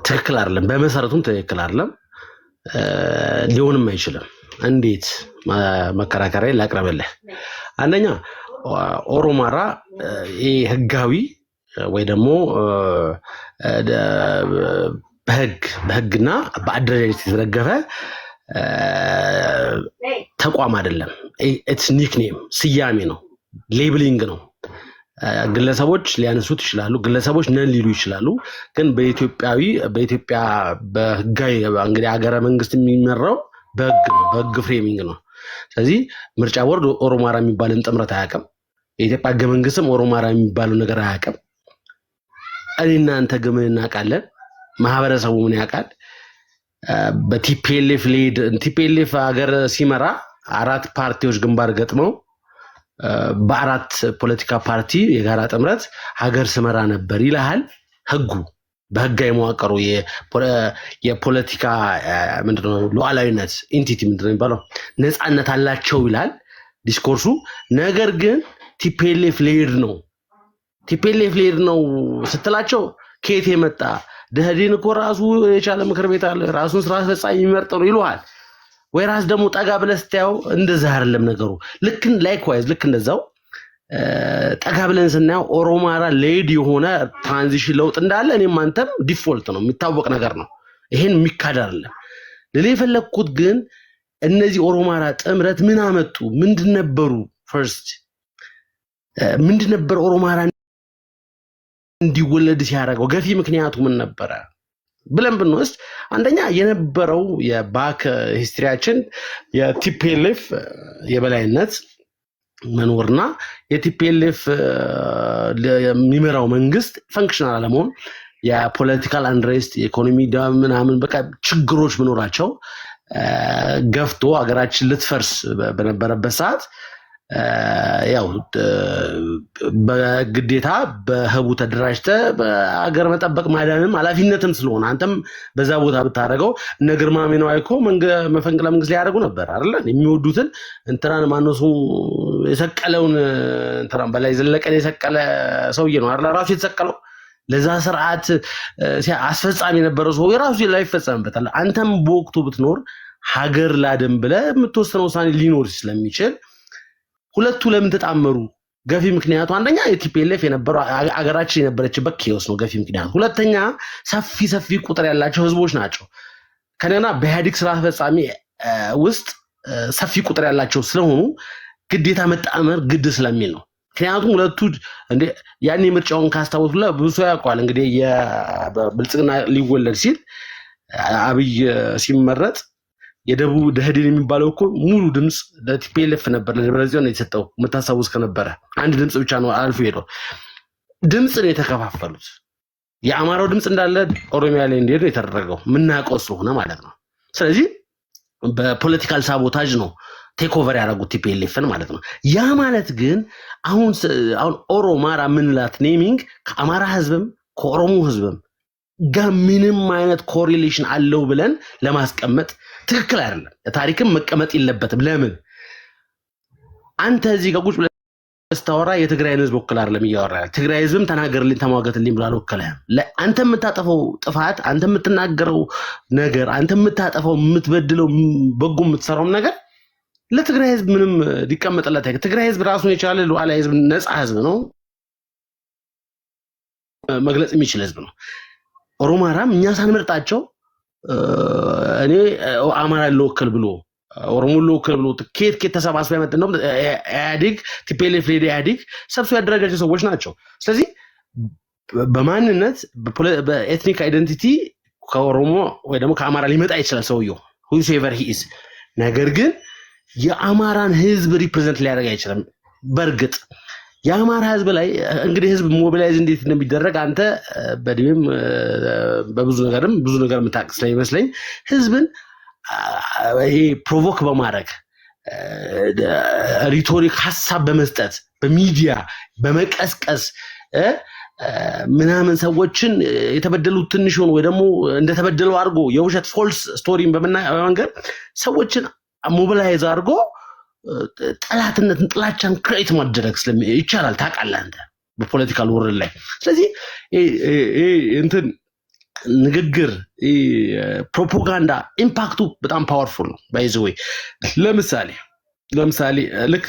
[SPEAKER 5] ትክክል አይደለም፣ በመሰረቱም ትክክል አይደለም፣ ሊሆንም አይችልም። እንዴት መከራከሪያ ላቅርብልህ? አንደኛ ኦሮማራ ህጋዊ ወይ ደግሞ በህግና በአደረጃጀት የተደገፈ ተቋም አይደለም። ኢትስ ኒክኔም ስያሜ ነው፣ ሌብሊንግ ነው። ግለሰቦች ሊያነሱት ይችላሉ፣ ግለሰቦች ነን ሊሉ ይችላሉ። ግን በኢትዮጵያ በህጋዊ እንግዲህ ሀገረ መንግስት የሚመራው በህግ ነው፣ በህግ ፍሬሚንግ ነው። ስለዚህ ምርጫ ቦርድ ኦሮማራ የሚባልን ጥምረት አያውቅም። የኢትዮጵያ ህገ መንግስትም ኦሮማራ የሚባለው ነገር አያውቅም። እኔ እናንተ ግን ምን እናውቃለን? ማህበረሰቡ ምን ያውቃል? በቲፒኤልኤፍ ሀገር ሲመራ 4 ፓርቲዎች ግንባር ገጥመው በ4 ፖለቲካ ፓርቲ የጋራ ጥምረት ሀገር ስመራ ነበር ይልሃል ህጉ። በህጋዊ መዋቅሩ የፖለቲካ ምንድነው ሉዓላዊነት ኢንቲቲ ምንድነው የሚባለው ነፃነት አላቸው ይላል ዲስኮርሱ። ነገር ግን ቲፒኤልኤፍ ሊሄድ ነው ስትላቸው ከየት የመጣ ደህዴን እኮ ራሱ የቻለ ምክር ቤት አለ፣ ራሱን ስራ አስፈጻሚ የሚመርጠው ነው ይሉሃል። ወይ ራስ ደግሞ ጠጋ ብለህ ስታየው እንደዛ አይደለም ነገሩ። ልክ እንደዛው ጠጋ ብለን ስናየው ኦሮማራ ሌድ የሆነ ትራንዚሽን ለውጥ እንዳለ እኔም አንተም ዲፎልት ነው የሚታወቅ ነገር ነው። ይሄን የሚካድ አይደለም። ለሌ የፈለኩት ግን እነዚህ ኦሮማራ ጥምረት ምን አመጡ? ምንድን ነበሩ? ፈርስት ምንድን ነበር ኦሮማራ እንዲወለድ ሲያደርገው? ገፊ ምክንያቱ ምን ነበረ ብለን ብንወስድ አንደኛ የነበረው የባክ ሂስትሪያችን የቲፒኤልኤፍ የበላይነት መኖርና የቲፒኤልኤፍ የሚመራው መንግስት ፈንክሽናል አለመሆን፣ የፖለቲካል አንድሬስት፣ የኢኮኖሚ ምናምን በቃ ችግሮች መኖራቸው ገፍቶ ሀገራችን ልትፈርስ በነበረበት ሰዓት ያው በግዴታ በህቡ ተደራጅተ በአገር መጠበቅ ማዳንም ኃላፊነትም ስለሆነ አንተም በዛ ቦታ ብታደርገው እነ ግርማሜ ነዋይ እኮ መፈንቅለ መንግስት ሊያደርጉ ነበር አይደል? የሚወዱትን እንትናን ማነሱ የሰቀለውን እንትናን በላይ ዘለቀን የሰቀለ ሰውዬ ነው አይደል? ራሱ የተሰቀለው ለዛ ስርዓት አስፈጻሚ የነበረው ሰው የራሱ ላይ ይፈጸምበታል። አንተም በወቅቱ ብትኖር ሀገር ላደም ብለህ የምትወስነው ውሳኔ ሊኖር ስለሚችል ሁለቱ ለምን ተጣመሩ? ገፊ ምክንያቱ አንደኛ የቲፒኤልኤፍ የነበረው አገራችን የነበረችበት ኬዎስ ነው ገፊ ምክንያቱ። ሁለተኛ ሰፊ ቁጥር ያላቸው ህዝቦች ናቸው። ከነና በኢህአዴግ ስራ አስፈጻሚ ውስጥ ሰፊ ቁጥር ያላቸው ስለሆኑ ግዴታ መጣመር ግድ ስለሚል ነው። ምክንያቱም ሁለቱ ያኔ ምርጫውን ካስታወሱላ ብዙ ሰው ያውቀዋል። እንግዲህ የብልጽግና ሊወለድ ሲል አብይ ሲመረጥ የደቡብ ደህዴን የሚባለው እኮ ሙሉ ድምፅ ለቲፒኤልኤፍ ነበር፣ ለደብረጽዮን ነው የተሰጠው። የምታስታውስ ከነበረ አንድ ድምፅ ብቻ ነው አልፎ ሄደው ድምፅ ነው የተከፋፈሉት። የአማራው ድምፅ እንዳለ ኦሮሚያ ላይ እንዲሄድ ነው የተደረገው፣ የምናውቀው ስለሆነ ማለት ነው። ስለዚህ በፖለቲካል ሳቦታጅ ነው ቴክ ኦቨር ያደረጉት ቲፒኤልኤፍን ማለት ነው። ያ ማለት ግን አሁን ኦሮማራ ምንላት ኔሚንግ ከአማራ ህዝብም ከኦሮሞ ህዝብም ጋር ምንም አይነት ኮሪሌሽን አለው ብለን ለማስቀመጥ ትክክል አይደለም። ታሪክም መቀመጥ የለበትም። ለምን አንተ እዚህ ጋር ቁጭ ብለህ ስታወራ የትግራይን ህዝብ ወክል አይደለም እያወራ ትግራይ ህዝብም ተናገርልኝ ተሟገትልኝ ብሎ አልወከለም። አንተ የምታጠፈው ጥፋት፣ አንተ የምትናገረው ነገር፣ አንተ የምታጠፈው የምትበድለው በጎ የምትሰራው ነገር ለትግራይ ህዝብ ምንም ሊቀመጥለት አይደለም። ትግራይ ህዝብ ራሱን የቻለ ሉዓላዊ ህዝብ፣ ነፃ ህዝብ ነው፣ መግለጽ የሚችል ህዝብ ነው። ኦሮማራም እኛ ሳንመርጣቸው እኔ አማራ ልወክል ብሎ ኦሮሞ ልወክል ብሎ ኬት ተሰባስበው ያመጣ ነው ኢህአዴግ ቲፒኤልኤፍ ሌዲ ኢህአዴግ ሰብስቦ ያደረጋቸው ሰዎች ናቸው። ስለዚህ በማንነት በኤትኒክ አይደንቲቲ ከኦሮሞ ወይ ደግሞ ከአማራ ሊመጣ ይችላል ሰውየው whoever he is። ነገር ግን የአማራን ህዝብ ሪፕሬዘንት ሊያደርግ አይችልም። በእርግጥ የአማራ ህዝብ ላይ እንግዲህ ህዝብ ሞቢላይዝ እንዴት እንደሚደረግ አንተ በደም በብዙ ነገር የምታውቅ ስለሚመስለኝ ህዝብን ይሄ ፕሮቮክ በማድረግ ሪቶሪክ ሀሳብ በመስጠት በሚዲያ በመቀስቀስ ምናምን ሰዎችን የተበደሉት ትንሽ ሆኖ ወይ ደግሞ እንደተበደለው አድርጎ የውሸት ፎልስ ስቶሪን በመንገር ሰዎችን ሞቢላይዝ አድርጎ ጠላትነትን ጥላቻን ክሬት ማድረግ ይቻላል። ታውቃለህ አንተ በፖለቲካል ወርልድ ላይ። ስለዚህ እንትን ንግግር ፕሮፓጋንዳ ኢምፓክቱ በጣም ፓወርፉል ነው። ባይ ዘ ዌይ ለምሳሌ ልክ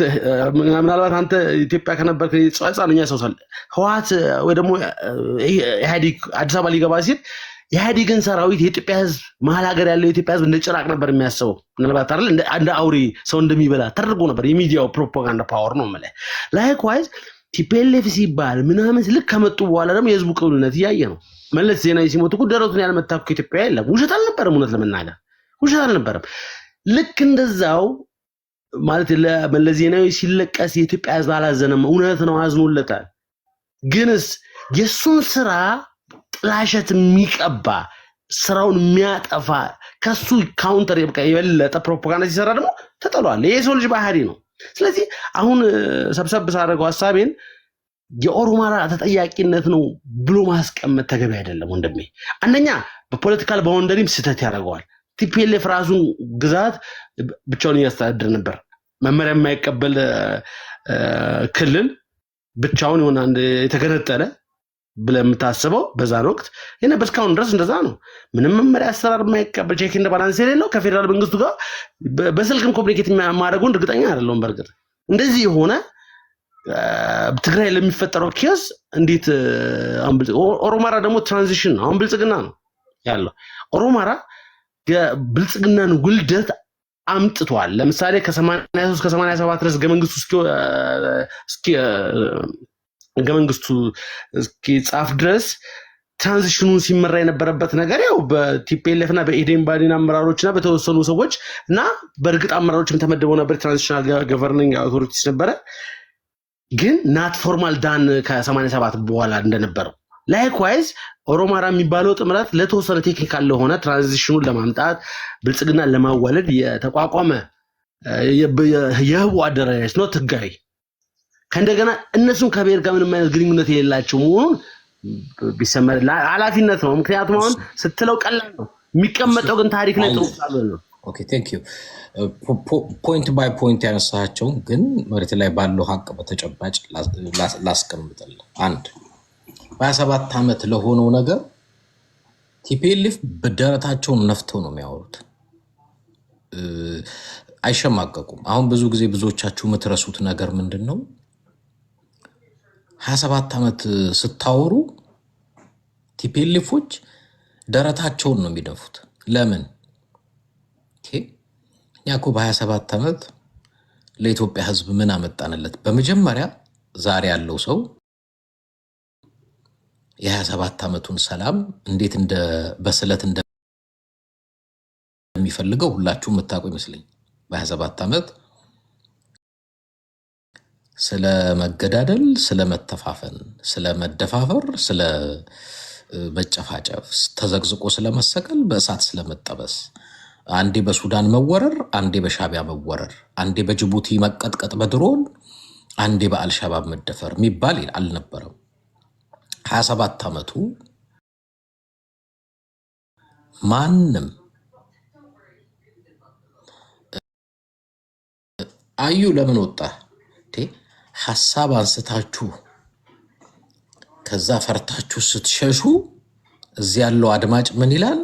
[SPEAKER 5] ምናልባት አንተ ኢትዮጵያ ከነበርክ ጻጻኛ ሰው ሳል ህወሓት ወይ ደግሞ ኢህአዴግ አዲስ አበባ ሊገባ ሲል የኢህአዴግን ሰራዊት የኢትዮጵያ ህዝብ መሀል ሀገር ያለው የኢትዮጵያ ህዝብ እንደ ጭራቅ ነበር የሚያስበው። ምናልባት አይደል እንደ አውሬ ሰው እንደሚበላ ተደርጎ ነበር። የሚዲያው ፕሮፓጋንዳ ፓወር ነው ማለት ላይክዋይዝ ቲፒኤልኤፍ ሲባል ምናምን ልክ ከመጡ በኋላ ደግሞ የህዝቡ ቅቡልነት እያየ ነው። መለስ ዜናዊ ሲሞት እኮ ደረቱን ያልመታኩ ኢትዮጵያ የለም። ውሸት አልነበረም። እውነት ለመናገር ውሸት አልነበረም። ልክ እንደዛው ማለት ለመለስ ዜናዊ ሲለቀስ የኢትዮጵያ ህዝብ አላዘነም። እውነት ነው፣ አዝኖለታል። ግንስ የሱን ስራ ጥላሸት የሚቀባ ስራውን የሚያጠፋ ከሱ ካውንተር የበለጠ ፕሮፓጋንዳ ሲሰራ ደግሞ ተጠሏል። ይሄ ሰው ልጅ ባህሪ ነው። ስለዚህ አሁን ሰብሰብ ሳደርገው ሐሳቤን የኦሮማራ ተጠያቂነት ነው ብሎ ማስቀመጥ ተገቢ አይደለም ወንድሜ። አንደኛ በፖለቲካል ባውንደሪም ስህተት ያደርገዋል። ቲፒኤልኤፍ ራሱን ግዛት ብቻውን እያስተዳደረ ነበር። መመሪያ የማይቀበል ክልል ብቻውን የሆነ አንድ የተገነጠለ ብለህ የምታስበው በዛን ወቅት የነበር እስካሁን ድረስ እንደዛ ነው። ምንም መመሪያ አሰራር የማይቀበል ቼክ እንደ ባላንስ የሌለው ከፌደራል መንግስቱ ጋር በስልክም ኮሚኒኬት ማድረጉን እርግጠኛ አይደለሁም። በእርግጥ እንደዚህ የሆነ ትግራይ ለሚፈጠረው ኬስ እንዴት ኦሮማራ ደግሞ ትራንዚሽን ነው። አሁን ብልጽግና ነው ያለው። ኦሮማራ ብልጽግናን ውልደት አምጥቷል። ለምሳሌ ከ83 እስከ 87 ድረስ ህገ መንግስቱ እስኪጻፍ ድረስ ትራንዚሽኑን ሲመራ የነበረበት ነገር ያው በቲፒኤልኤፍ እና በኢዴን ባዲን አመራሮችና በተወሰኑ ሰዎች እና በእርግጥ አመራሮችም ተመደበው ነበር። ትራንዚሽናል ገቨርኒንግ አውቶሪቲስ ነበረ፣ ግን ናት ፎርማል ዳን ከ87 በኋላ እንደነበረው። ላይክዋይዝ ኦሮማራ የሚባለው ጥምረት ለተወሰነ ቴክኒካል ለሆነ ትራንዚሽኑን ለማምጣት ብልጽግናን ለማዋለድ የተቋቋመ የህቡ አደረጃጀት ነው፣ ህጋዊ። ከእንደገና እነሱም ከብሔር ጋር ምንም አይነት ግንኙነት የሌላቸው መሆኑን ቢሰመር ኃላፊነት ነው። ምክንያቱም አሁን ስትለው ቀላል ነው፣ የሚቀመጠው ግን ታሪክ ላይ ጥሩ ነው።
[SPEAKER 2] ኦኬ ቴንክ ዩ። ፖይንት ባይ ፖይንት ያነሳቸውን ግን መሬት ላይ ባለው ሀቅ በተጨባጭ ላስቀምጥልህ። አንድ በ27 ዓመት ለሆነው ነገር ቲፒኤልኤፍ በደረታቸውን ነፍተው ነው የሚያወሩት፣ አይሸማቀቁም። አሁን ብዙ ጊዜ ብዙዎቻችሁ የምትረሱት ነገር ምንድን ነው? 27 ዓመት ስታወሩ ቲፒኤልኤፎች ደረታቸውን ነው የሚደፉት። ለምን? እኛ እኮ በ27 ዓመት ለኢትዮጵያ ሕዝብ ምን አመጣንለት? በመጀመሪያ ዛሬ ያለው ሰው የ27 ዓመቱን ሰላም እንዴት በስለት እንደሚፈልገው ሁላችሁ የምታውቁ ይመስለኝ። በ27 ዓመት ስለ መገዳደል፣ ስለ መተፋፈን፣ ስለ መደፋፈር፣ ስለ መጨፋጨፍ፣ ተዘግዝቆ ስለ መሰቀል፣ በእሳት ስለ መጠበስ፣ አንዴ በሱዳን መወረር፣ አንዴ በሻቢያ መወረር፣ አንዴ በጅቡቲ መቀጥቀጥ በድሮን፣ አንዴ በአልሻባብ መደፈር የሚባል አልነበረም። 27 ዓመቱ ማንም አዩ ለምን ወጣ? ሐሳብ አንስታችሁ ከዛ ፈርታችሁ ስትሸሹ እዚህ ያለው አድማጭ ምን ይላል?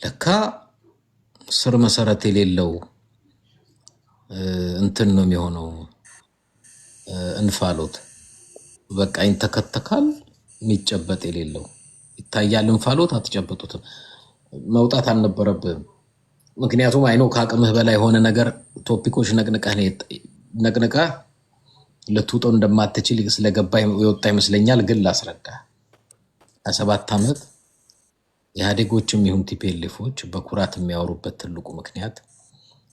[SPEAKER 2] ለካ ስር መሰረት የሌለው እንትን ነው የሚሆነው። እንፋሎት በቃ ይንተከተካል፣ የሚጨበጥ የሌለው ይታያል። እንፋሎት አትጨበጡትም። መውጣት አልነበረብህም። ምክንያቱም አይኖ ከአቅምህ በላይ የሆነ ነገር ቶፒኮች ነቅንቀህ ልትውጠው እንደማትችል ስለገባ የወጣ ይመስለኛል። ግን ላስረዳ። 27 ዓመት ኢህአዴጎችም ይሁን ቲፒኤልኤፎች በኩራት የሚያወሩበት ትልቁ ምክንያት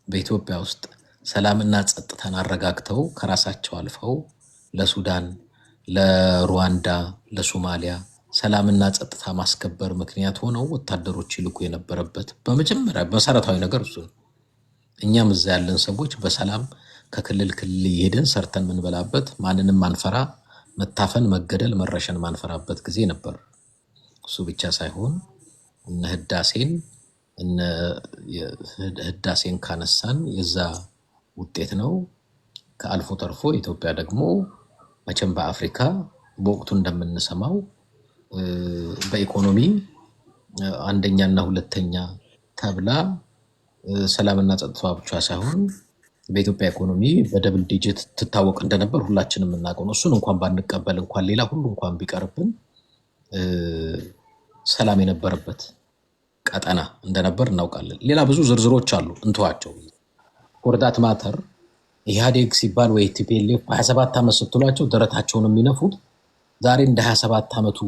[SPEAKER 2] በኢትዮጵያ ውስጥ ሰላምና ጸጥታን አረጋግተው ከራሳቸው አልፈው ለሱዳን፣ ለሩዋንዳ፣ ለሶማሊያ ሰላምና ጸጥታ ማስከበር ምክንያት ሆነው ወታደሮች ይልኩ የነበረበት በመጀመሪያ መሰረታዊ ነገር እሱ ነው። እኛም እዛ ያለን ሰዎች በሰላም ከክልል ክልል እየሄድን ሰርተን ምንበላበት፣ ማንንም ማንፈራ፣ መታፈን፣ መገደል፣ መረሸን ማንፈራበት ጊዜ ነበር። እሱ ብቻ ሳይሆን ህዳሴን ካነሳን የዛ ውጤት ነው። ከአልፎ ተርፎ ኢትዮጵያ ደግሞ መቼም በአፍሪካ በወቅቱ እንደምንሰማው በኢኮኖሚ አንደኛና ሁለተኛ ተብላ ሰላምና ጸጥታ ብቻ ሳይሆን በኢትዮጵያ ኢኮኖሚ በደብል ዲጂት ትታወቅ እንደነበር ሁላችንም የምናውቀው ነው። እሱን እንኳን ባንቀበል እንኳን ሌላ ሁሉ እንኳን ቢቀርብን ሰላም የነበረበት ቀጠና እንደነበር እናውቃለን። ሌላ ብዙ ዝርዝሮች አሉ፣ እንተዋቸው። ኮርዳት ማተር ኢህአዴግ ሲባል ወይ ቲፒኤልኤፍ 27 ዓመት ስትሏቸው ደረታቸውን የሚነፉት ዛሬ እንደ 27 ዓመቱ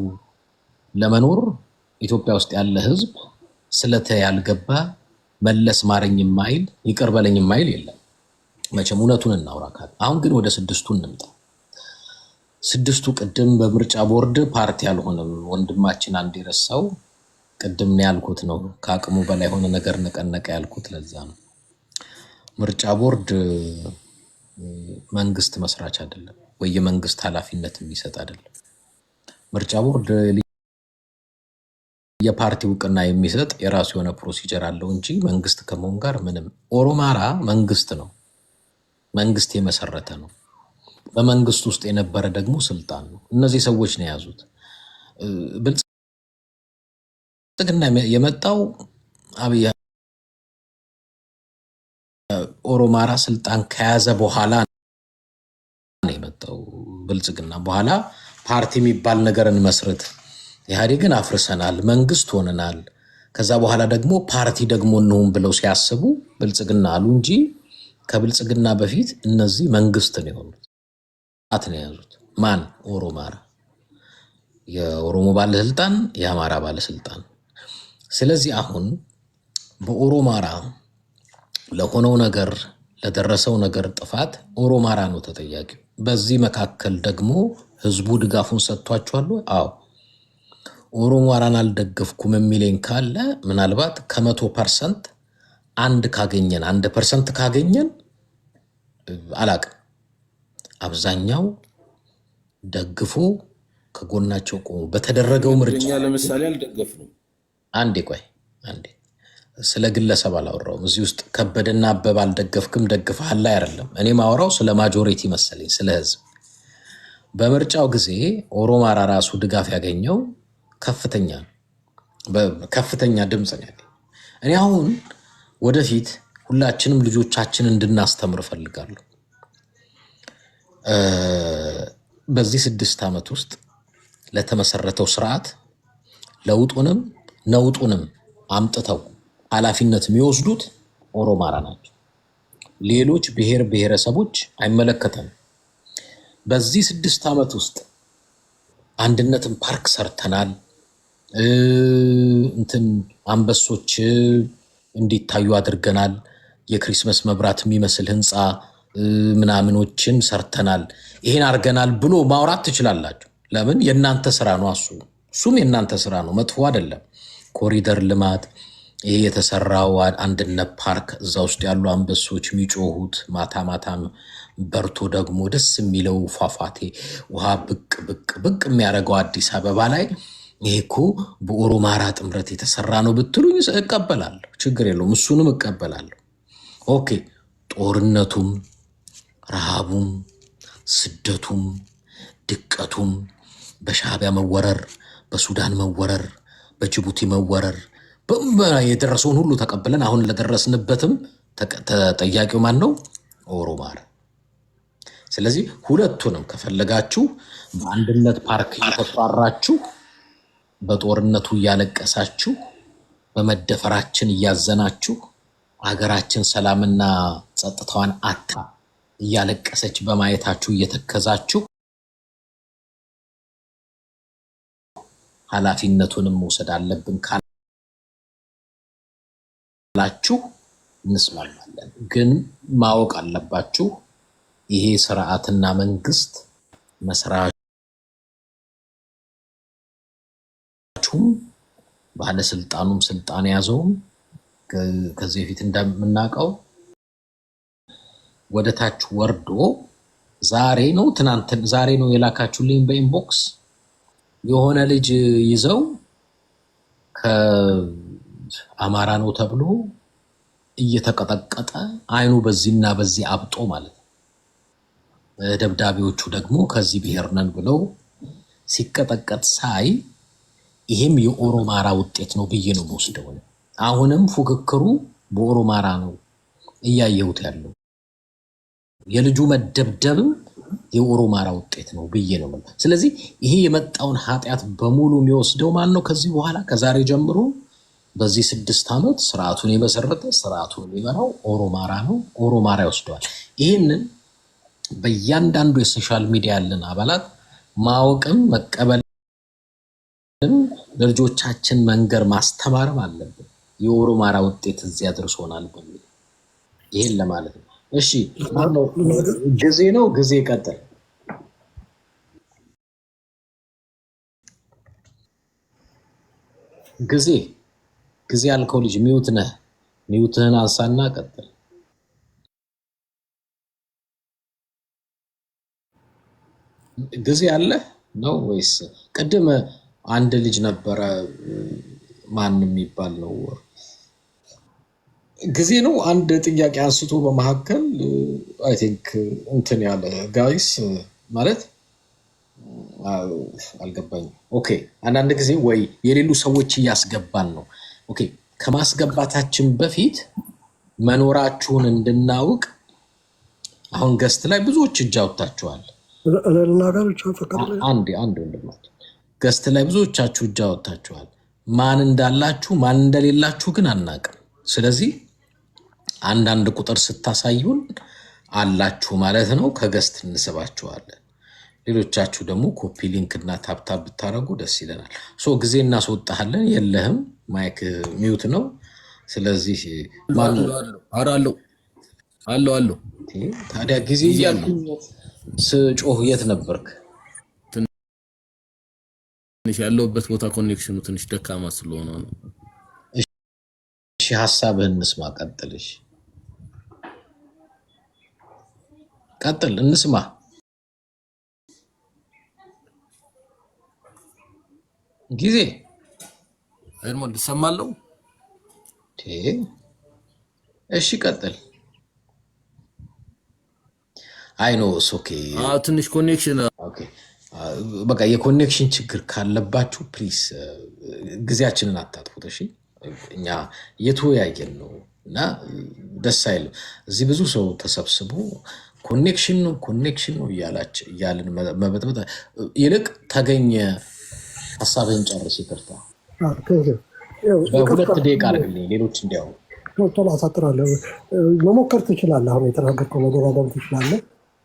[SPEAKER 2] ለመኖር ኢትዮጵያ ውስጥ ያለ ህዝብ ስለተ ያልገባ መለስ ማረኝ የማይል ይቅር በለኝ የማይል የለም። መቼም እውነቱን እናውራካል። አሁን ግን ወደ ስድስቱ እንምጣ። ስድስቱ ቅድም በምርጫ ቦርድ ፓርቲ አልሆነም ወንድማችን አንድ የረሳው ቅድም ነው ያልኩት ነው። ከአቅሙ በላይ ሆነ ነገር ነቀነቀ ያልኩት ለዛ ነው። ምርጫ ቦርድ መንግስት መስራች አይደለም ወይ የመንግስት ኃላፊነት የሚሰጥ አይደለም። ምርጫ ቦርድ የፓርቲ እውቅና የሚሰጥ የራሱ የሆነ ፕሮሲጀር አለው እንጂ መንግስት ከመሆን ጋር ምንም። ኦሮማራ መንግስት ነው፣ መንግስት የመሰረተ ነው። በመንግስት ውስጥ የነበረ ደግሞ ስልጣን ነው። እነዚህ ሰዎች ነው የያዙት። ብልጽግና የመጣው አብይ ኦሮማራ ስልጣን ከያዘ በኋላ ነው የመጣው ብልጽግና። በኋላ ፓርቲ የሚባል ነገር እንመስርት፣ ኢህአዴግን አፍርሰናል፣ መንግስት ሆነናል፣ ከዛ በኋላ ደግሞ ፓርቲ ደግሞ እንሁን ብለው ሲያስቡ ብልጽግና አሉ እንጂ ከብልጽግና በፊት እነዚህ መንግስት ነው የሆኑት። ነው የያዙት። ማን? ኦሮማራ፣ የኦሮሞ ባለስልጣን፣ የአማራ ባለስልጣን። ስለዚህ አሁን በኦሮማራ ለሆነው ነገር ለደረሰው ነገር ጥፋት ኦሮማራ ነው ተጠያቂው። በዚህ መካከል ደግሞ ህዝቡ ድጋፉን ሰጥቷቸዋል። አዎ ኦሮማራን አልደገፍኩም የሚለኝ ካለ ምናልባት ከ100% 1% ካገኘን አላቅም። አብዛኛው ደግፎ ከጎናቸው ቆሙ። በተደረገው ምርጫ
[SPEAKER 6] ለምሳሌ አልደገፍንም።
[SPEAKER 2] አንዴ ስለ ግለሰብ አላወራውም። እዚህ ውስጥ ከበደና አበባ አልደገፍክም ደግፈሃል ላይ አይደለም። እኔ ማወራው ስለ ማጆሪቲ መሰለኝ፣ ስለ ህዝብ። በምርጫው ጊዜ ኦሮማራ ራሱ ድጋፍ ያገኘው ከፍተኛ ድምፅ ነው ያገኘው። እኔ አሁን ወደፊት ሁላችንም ልጆቻችን እንድናስተምር እፈልጋለሁ። በዚህ 6 ዓመት ውስጥ ለተመሰረተው ስርዓት ለውጡንም ነውጡንም አምጥተው ኃላፊነት የሚወስዱት ኦሮማራ ናቸው። ሌሎች ብሔር ብሔረሰቦች አይመለከተም። በዚህ 6 ዓመት ውስጥ አንድነትን ፓርክ ሰርተናል። እንትን አንበሶች እንዲታዩ አድርገናል። የክሪስመስ መብራት የሚመስል ህንፃ ምናምኖችን ሰርተናል። ይሄን አድርገናል ብሎ ማውራት ትችላላችሁ። ለምን? የእናንተ ስራ ነው። እሱም የእናንተ ስራ ነው። መጥፎ አይደለም። ኮሪደር ልማት፣ ይሄ የተሰራው አንድነት ፓርክ፣ እዛ ውስጥ ያሉ አንበሶች የሚጮሁት ማታ ማታ በርቶ ደግሞ ደስ የሚለው ፏፏቴ ውሃ ብቅ ብቅ ብቅ የሚያደርገው አዲስ አበባ ላይ ይሄ እኮ በኦሮማራ ጥምረት የተሰራ ነው ብትሉኝ እቀበላለሁ። ችግር የለውም። እሱንም እቀበላለሁ። ኦኬ። ጦርነቱም ረሃቡም ስደቱም ድቀቱም በሻዕቢያ መወረር፣ በሱዳን መወረር፣ በጅቡቲ መወረር የደረሰውን ሁሉ ተቀብለን አሁን ለደረስንበትም ተጠያቂው ማን ነው? ኦሮማራ። ስለዚህ ሁለቱንም ከፈለጋችሁ በአንድነት ፓርክ እየተጧራችሁ፣ በጦርነቱ እያለቀሳችሁ፣ በመደፈራችን እያዘናችሁ፣ አገራችን ሰላምና ጸጥታዋን አታ እያለቀሰች በማየታችሁ እየተከዛችሁ ኃላፊነቱንም መውሰድ አለብን ካላችሁ እንስማማለን። ግን ማወቅ አለባችሁ ይሄ ስርዓትና መንግስት መስራቹም ባለስልጣኑም ስልጣን ያዘውም ከዚህ በፊት እንደምናውቀው ወደ ታች ወርዶ ዛሬ ነው የላካችሁልኝ በኢንቦክስ የሆነ ልጅ ይዘው ከአማራ ነው ተብሎ እየተቀጠቀጠ አይኑ በዚህና በዚህ አብጦ ማለት ነው። ደብዳቤዎቹ ደግሞ ከዚህ ብሔር ነን ብለው ሲቀጠቀጥ ሳይ ይሄም የኦሮማራ ውጤት ነው ብዬ ነው የምወስደው። አሁንም ፉክክሩ በኦሮማራ ነው እያየሁት ያለው። የልጁ መደብደብም የኦሮማራ ውጤት ነው ብዬ ነው ማለት። ስለዚህ ይሄ የመጣውን ኃጢአት በሙሉ የሚወስደው ማን ነው? ከዚህ በኋላ ከዛሬ ጀምሮ በዚህ 6 ዓመት ስርዓቱን የመሰረተ ስርዓቱን የሚመራው ኦሮማራ ነው። ኦሮማራ ይወስደዋል። ይህንን በእያንዳንዱ የሶሻል ሚዲያ ያለን አባላት ማወቅም መቀበልም ለልጆቻችን መንገር ማስተማርም አለብን። የኦሮማራ ውጤት እዚያ ደርሶናል በሚል ይሄን ለማለት ነው። እሺ ማነው? ጊዜ ነው። ጊዜ ቀጥል። ጊዜ ያልከው ልጅ ሚውት ነህ። ሚውትህን አንሳና ቀጥል። ጊዜ አለ ነው ወይስ? ቅድም አንድ ልጅ ነበረ፣ ማን የሚባል ነው? ጊዜ ነው። አንድ ጥያቄ አንስቶ በመካከል አይ ቲንክ እንትን ያለ ጋይስ ማለት አልገባኝም። ኦኬ፣ አንዳንድ ጊዜ ወይ የሌሉ ሰዎች እያስገባን ነው። ኦኬ፣ ከማስገባታችን በፊት መኖራችሁን እንድናውቅ አሁን ገስት ላይ ብዙዎች እጅ አውጥታችኋል። አንድ ወንድማችን ገስት ላይ ብዙዎቻችሁ እጅ አውጥታችኋል። ማን እንዳላችሁ ማን እንደሌላችሁ ግን አናውቅም። ስለዚህ አንዳንድ ቁጥር ስታሳዩን አላችሁ ማለት ነው። ከገስት እንስባችኋለን። ሌሎቻችሁ ደግሞ ኮፒ ሊንክ እና ታፕታፕ ብታደርጉ ደስ ይለናል። ጊዜ እናስወጣሃለን። የለህም፣ ማይክ ሚውት ነው። ስለዚህ አለው ታዲያ ጊዜ እያልኩኝ ስጮህ የት ነበርክ?
[SPEAKER 6] ትንሽ ያለውበት ቦታ ኮኔክሽኑ ትንሽ ደካማ ስለሆነ ነው።
[SPEAKER 2] እሺ ሐሳብህን እንስማ። ቀጥልሽ፣ ቀጥል፣ እንስማ። ጊዜ
[SPEAKER 6] ኤርሞንድ ሰማለው።
[SPEAKER 2] እሺ ቀጥል። አይ ኖ ኦኬ።
[SPEAKER 6] ትንሽ ኮኔክሽን
[SPEAKER 2] ኦኬ። በቃ የኮኔክሽን ችግር ካለባችሁ ፕሊስ ጊዜያችንን አታጥፉት። እሺ እኛ እየተወያየን ነው እና ደስ አይልም። እዚህ ብዙ ሰው ተሰብስቦ ኮኔክሽን ነው እያልን መበጥበጥ ይልቅ ተገኘ ሀሳብህን ጨርስ። ይቅርታ በሁለት ደቂቃ አድርግልኝ፣ ሌሎች እንዲያው
[SPEAKER 4] ቶሎ አሳጥራለሁ። መሞከር ትችላለህ። አሁን የተናገርከው መደጋገም ትችላለህ።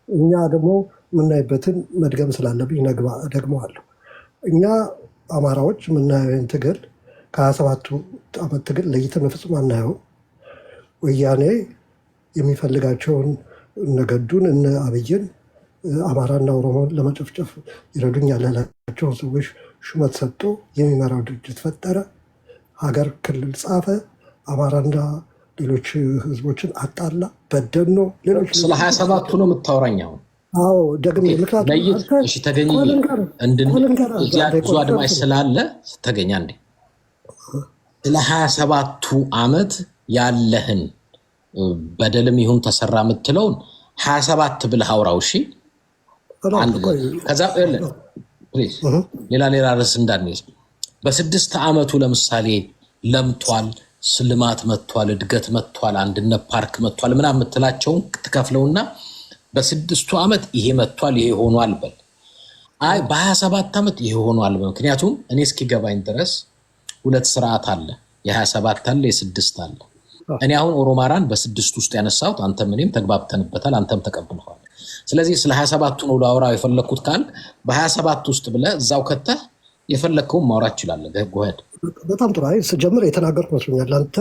[SPEAKER 4] እኛ ደግሞ የምናይበትን መድገም ስላለብኝ ደግመዋለሁ። እኛ አማራዎች የምናየውን ትግል ከ27ቱ ዓመት ትግል ለይተን በፍጹም አናየው። ወያኔ የሚፈልጋቸውን እነገዱን እነ አብይን አማራና ኦሮሞን ለመጨፍጨፍ ይረዱኛል ያላቸውን ሰዎች ሹመት ሰጥቶ የሚመራው ድርጅት ፈጠረ። ሀገር ክልል ጻፈ። አማራና ሌሎች ህዝቦችን አጣላ፣ በደኖ ሌሎች
[SPEAKER 2] ስለ 27ቱ ነው የምታወራኛው?
[SPEAKER 4] አዎ ደግሜ
[SPEAKER 2] ተገኝ ብዙ አድማጭ ስላለ ተገኛ እንዴ ስለ 27ቱ ዓመት ያለህን በደልም ይሁን ተሰራ የምትለውን 27 ብለህ አውራው። እሺ ከዛ ሌላ ርዕስ እንዳንይዝ በ6 ዓመቱ ለምሳሌ ለምቷል፣ ስልማት መጥቷል፣ እድገት መጥቷል፣ አንድነት ፓርክ መጥቷል ምናምን የምትላቸውን ትከፍለውና በ6ቱ ዓመት ይሄ መጥቷል ይሄ ሆኗል በል። አይ በ27 ዓመት ይሄ ሆኗል። ምክንያቱም እኔ እስኪገባኝ ድረስ ሁለት ስርዓት አለ፣ የ27 አለ፣ የ6 አለ። እኔ አሁን ኦሮማራን በ6 ውስጥ ያነሳሁት አንተም እኔም ተግባብተንበታል፣ አንተም ተቀብለዋል። ስለዚህ ስለ 27ቱ ነው ላውራ የፈለኩት ካል በ27 ውስጥ ብለህ እዛው ከተህ የፈለከውን ማውራት ይችላል። ጎሄድ
[SPEAKER 4] በጣም ጥሩ። አይ ስጀምር የተናገርኩ መስሎኛል። አንተ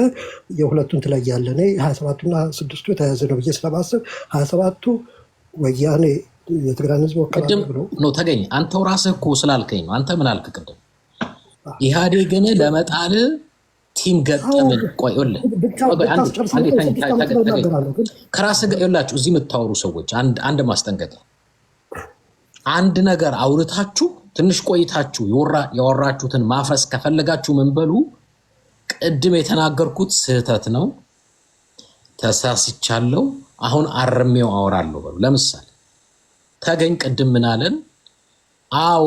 [SPEAKER 4] የሁለቱን ትለያለህ። እኔ 27ቱና 6ቱ የተያያዘ ነው ብዬ ስለማስብ 27ቱ ወያኔ የትግራይን ህዝብ ወከላል ብሎ
[SPEAKER 2] ነው ተገኘ። አንተው ራስህ እኮ ስላልከኝ ነው። አንተ ምን አልክ ቅድም? ኢህአዴግን ለመጣል ቲም ገጠምን። ቆይ ከራስህ ጋር ይላችሁ እዚህ የምታወሩ ሰዎች አንድ ማስጠንቀቂያ፣ አንድ ነገር አውርታችሁ ትንሽ ቆይታችሁ ያወራችሁትን ማፍረስ ከፈለጋችሁ ምን በሉ፣ ቅድም የተናገርኩት ስህተት ነው፣ ተሳስቻለሁ፣ አሁን አርሜው አወራለሁ በሉ። ለምሳሌ ተገኝ ቅድም ምን አለን? አዎ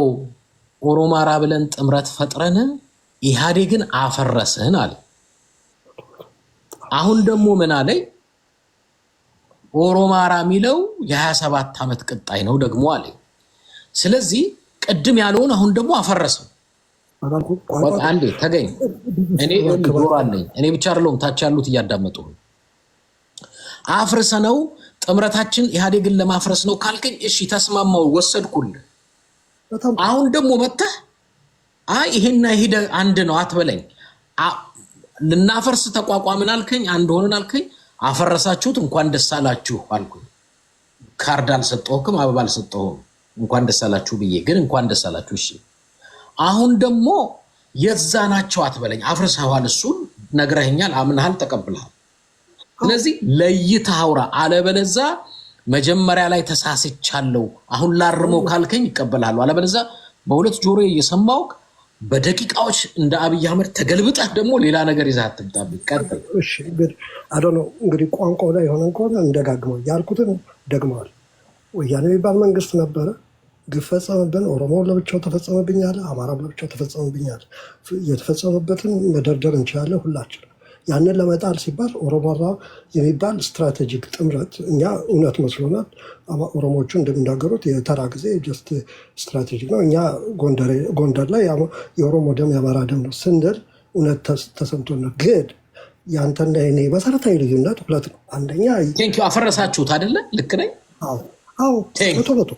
[SPEAKER 2] ኦሮማራ ብለን ጥምረት ፈጥረን ኢህአዴግን አፈረስን አለ። አሁን ደግሞ ምን አለኝ? ኦሮማራ የሚለው የ27 ዓመት ቅጣይ ነው ደግሞ አለ። ስለዚህ ቅድም ያለውን አሁን ደግሞ አፈረሰው። አንዴ ተገኝ፣ እኔ ጆሮ አለኝ። እኔ ብቻ አይደለሁም ታች ያሉት እያዳመጡ ነው። አፍርሰነው ጥምረታችን ኢህአዴግን ለማፍረስ ነው ካልከኝ እሺ ተስማማው፣ ወሰድኩልህ። አሁን ደግሞ መተህ አይ ይሄና ይሄ አንድ ነው አትበለኝ። ልናፈርስ ተቋቋምን አልከኝ፣ አንድ ሆነን አልከኝ፣ አፈረሳችሁት፣ እንኳን ደስ አላችሁ አልኩኝ። ካርድ አልሰጠሁም፣ አበባ አልሰጠሁም፣ እንኳን ደስ አላችሁ ብዬ ግን እንኳን ደስ አላችሁ። እሺ አሁን ደግሞ የዛ ናቸው አትበለኝ። አፍርሰዋል፣ እሱን ነግረኸኛል፣ አምናሃል፣ ተቀብለሃል። ስለዚህ ለይተህ አውራ፣ አለበለዚያ መጀመሪያ ላይ ተሳስቻለሁ አሁን ላርመው ካልከኝ ይቀበላሉ። አለበለዚያ በሁለት ጆሮ እየሰማው በደቂቃዎች እንደ አብይ አህመድ ተገልብጠህ ደግሞ ሌላ ነገር ይዘህ አትምጣብኝ። ቀጥል።
[SPEAKER 4] እሺ እንግዲህ ቋንቋው ላይ የሆነ እንኳን እንደጋግመው ያልኩትን ደግመዋል። ወያኔ የሚባል መንግስት ነበረ፣ ግፍ ፈጸመብን። ኦሮሞ ለብቻው ተፈጸመብኝ አለ፣ አማራም ለብቻው ተፈጸመብኝ አለ። የተፈጸመበትን መደርደር እንችላለን ሁላችን። ያንን ለመጣል ሲባል ኦሮሞራ የሚባል ስትራቴጂክ ጥምረት እኛ እውነት መስሎናል። ኦሮሞቹ እንደሚናገሩት የተራ ጊዜ ጀስት ስትራቴጂክ ነው። እኛ ጎንደር ላይ የኦሮሞ ደም የአማራ ደም ነው ስንል እውነት ተሰምቶናል። ግን ያንተና የኔ መሰረታዊ ልዩነት ሁለት ነው። አንደኛ
[SPEAKER 2] አፈረሳችሁት አይደለ? ልክ ነኝ?
[SPEAKER 4] አዎ ቶቶ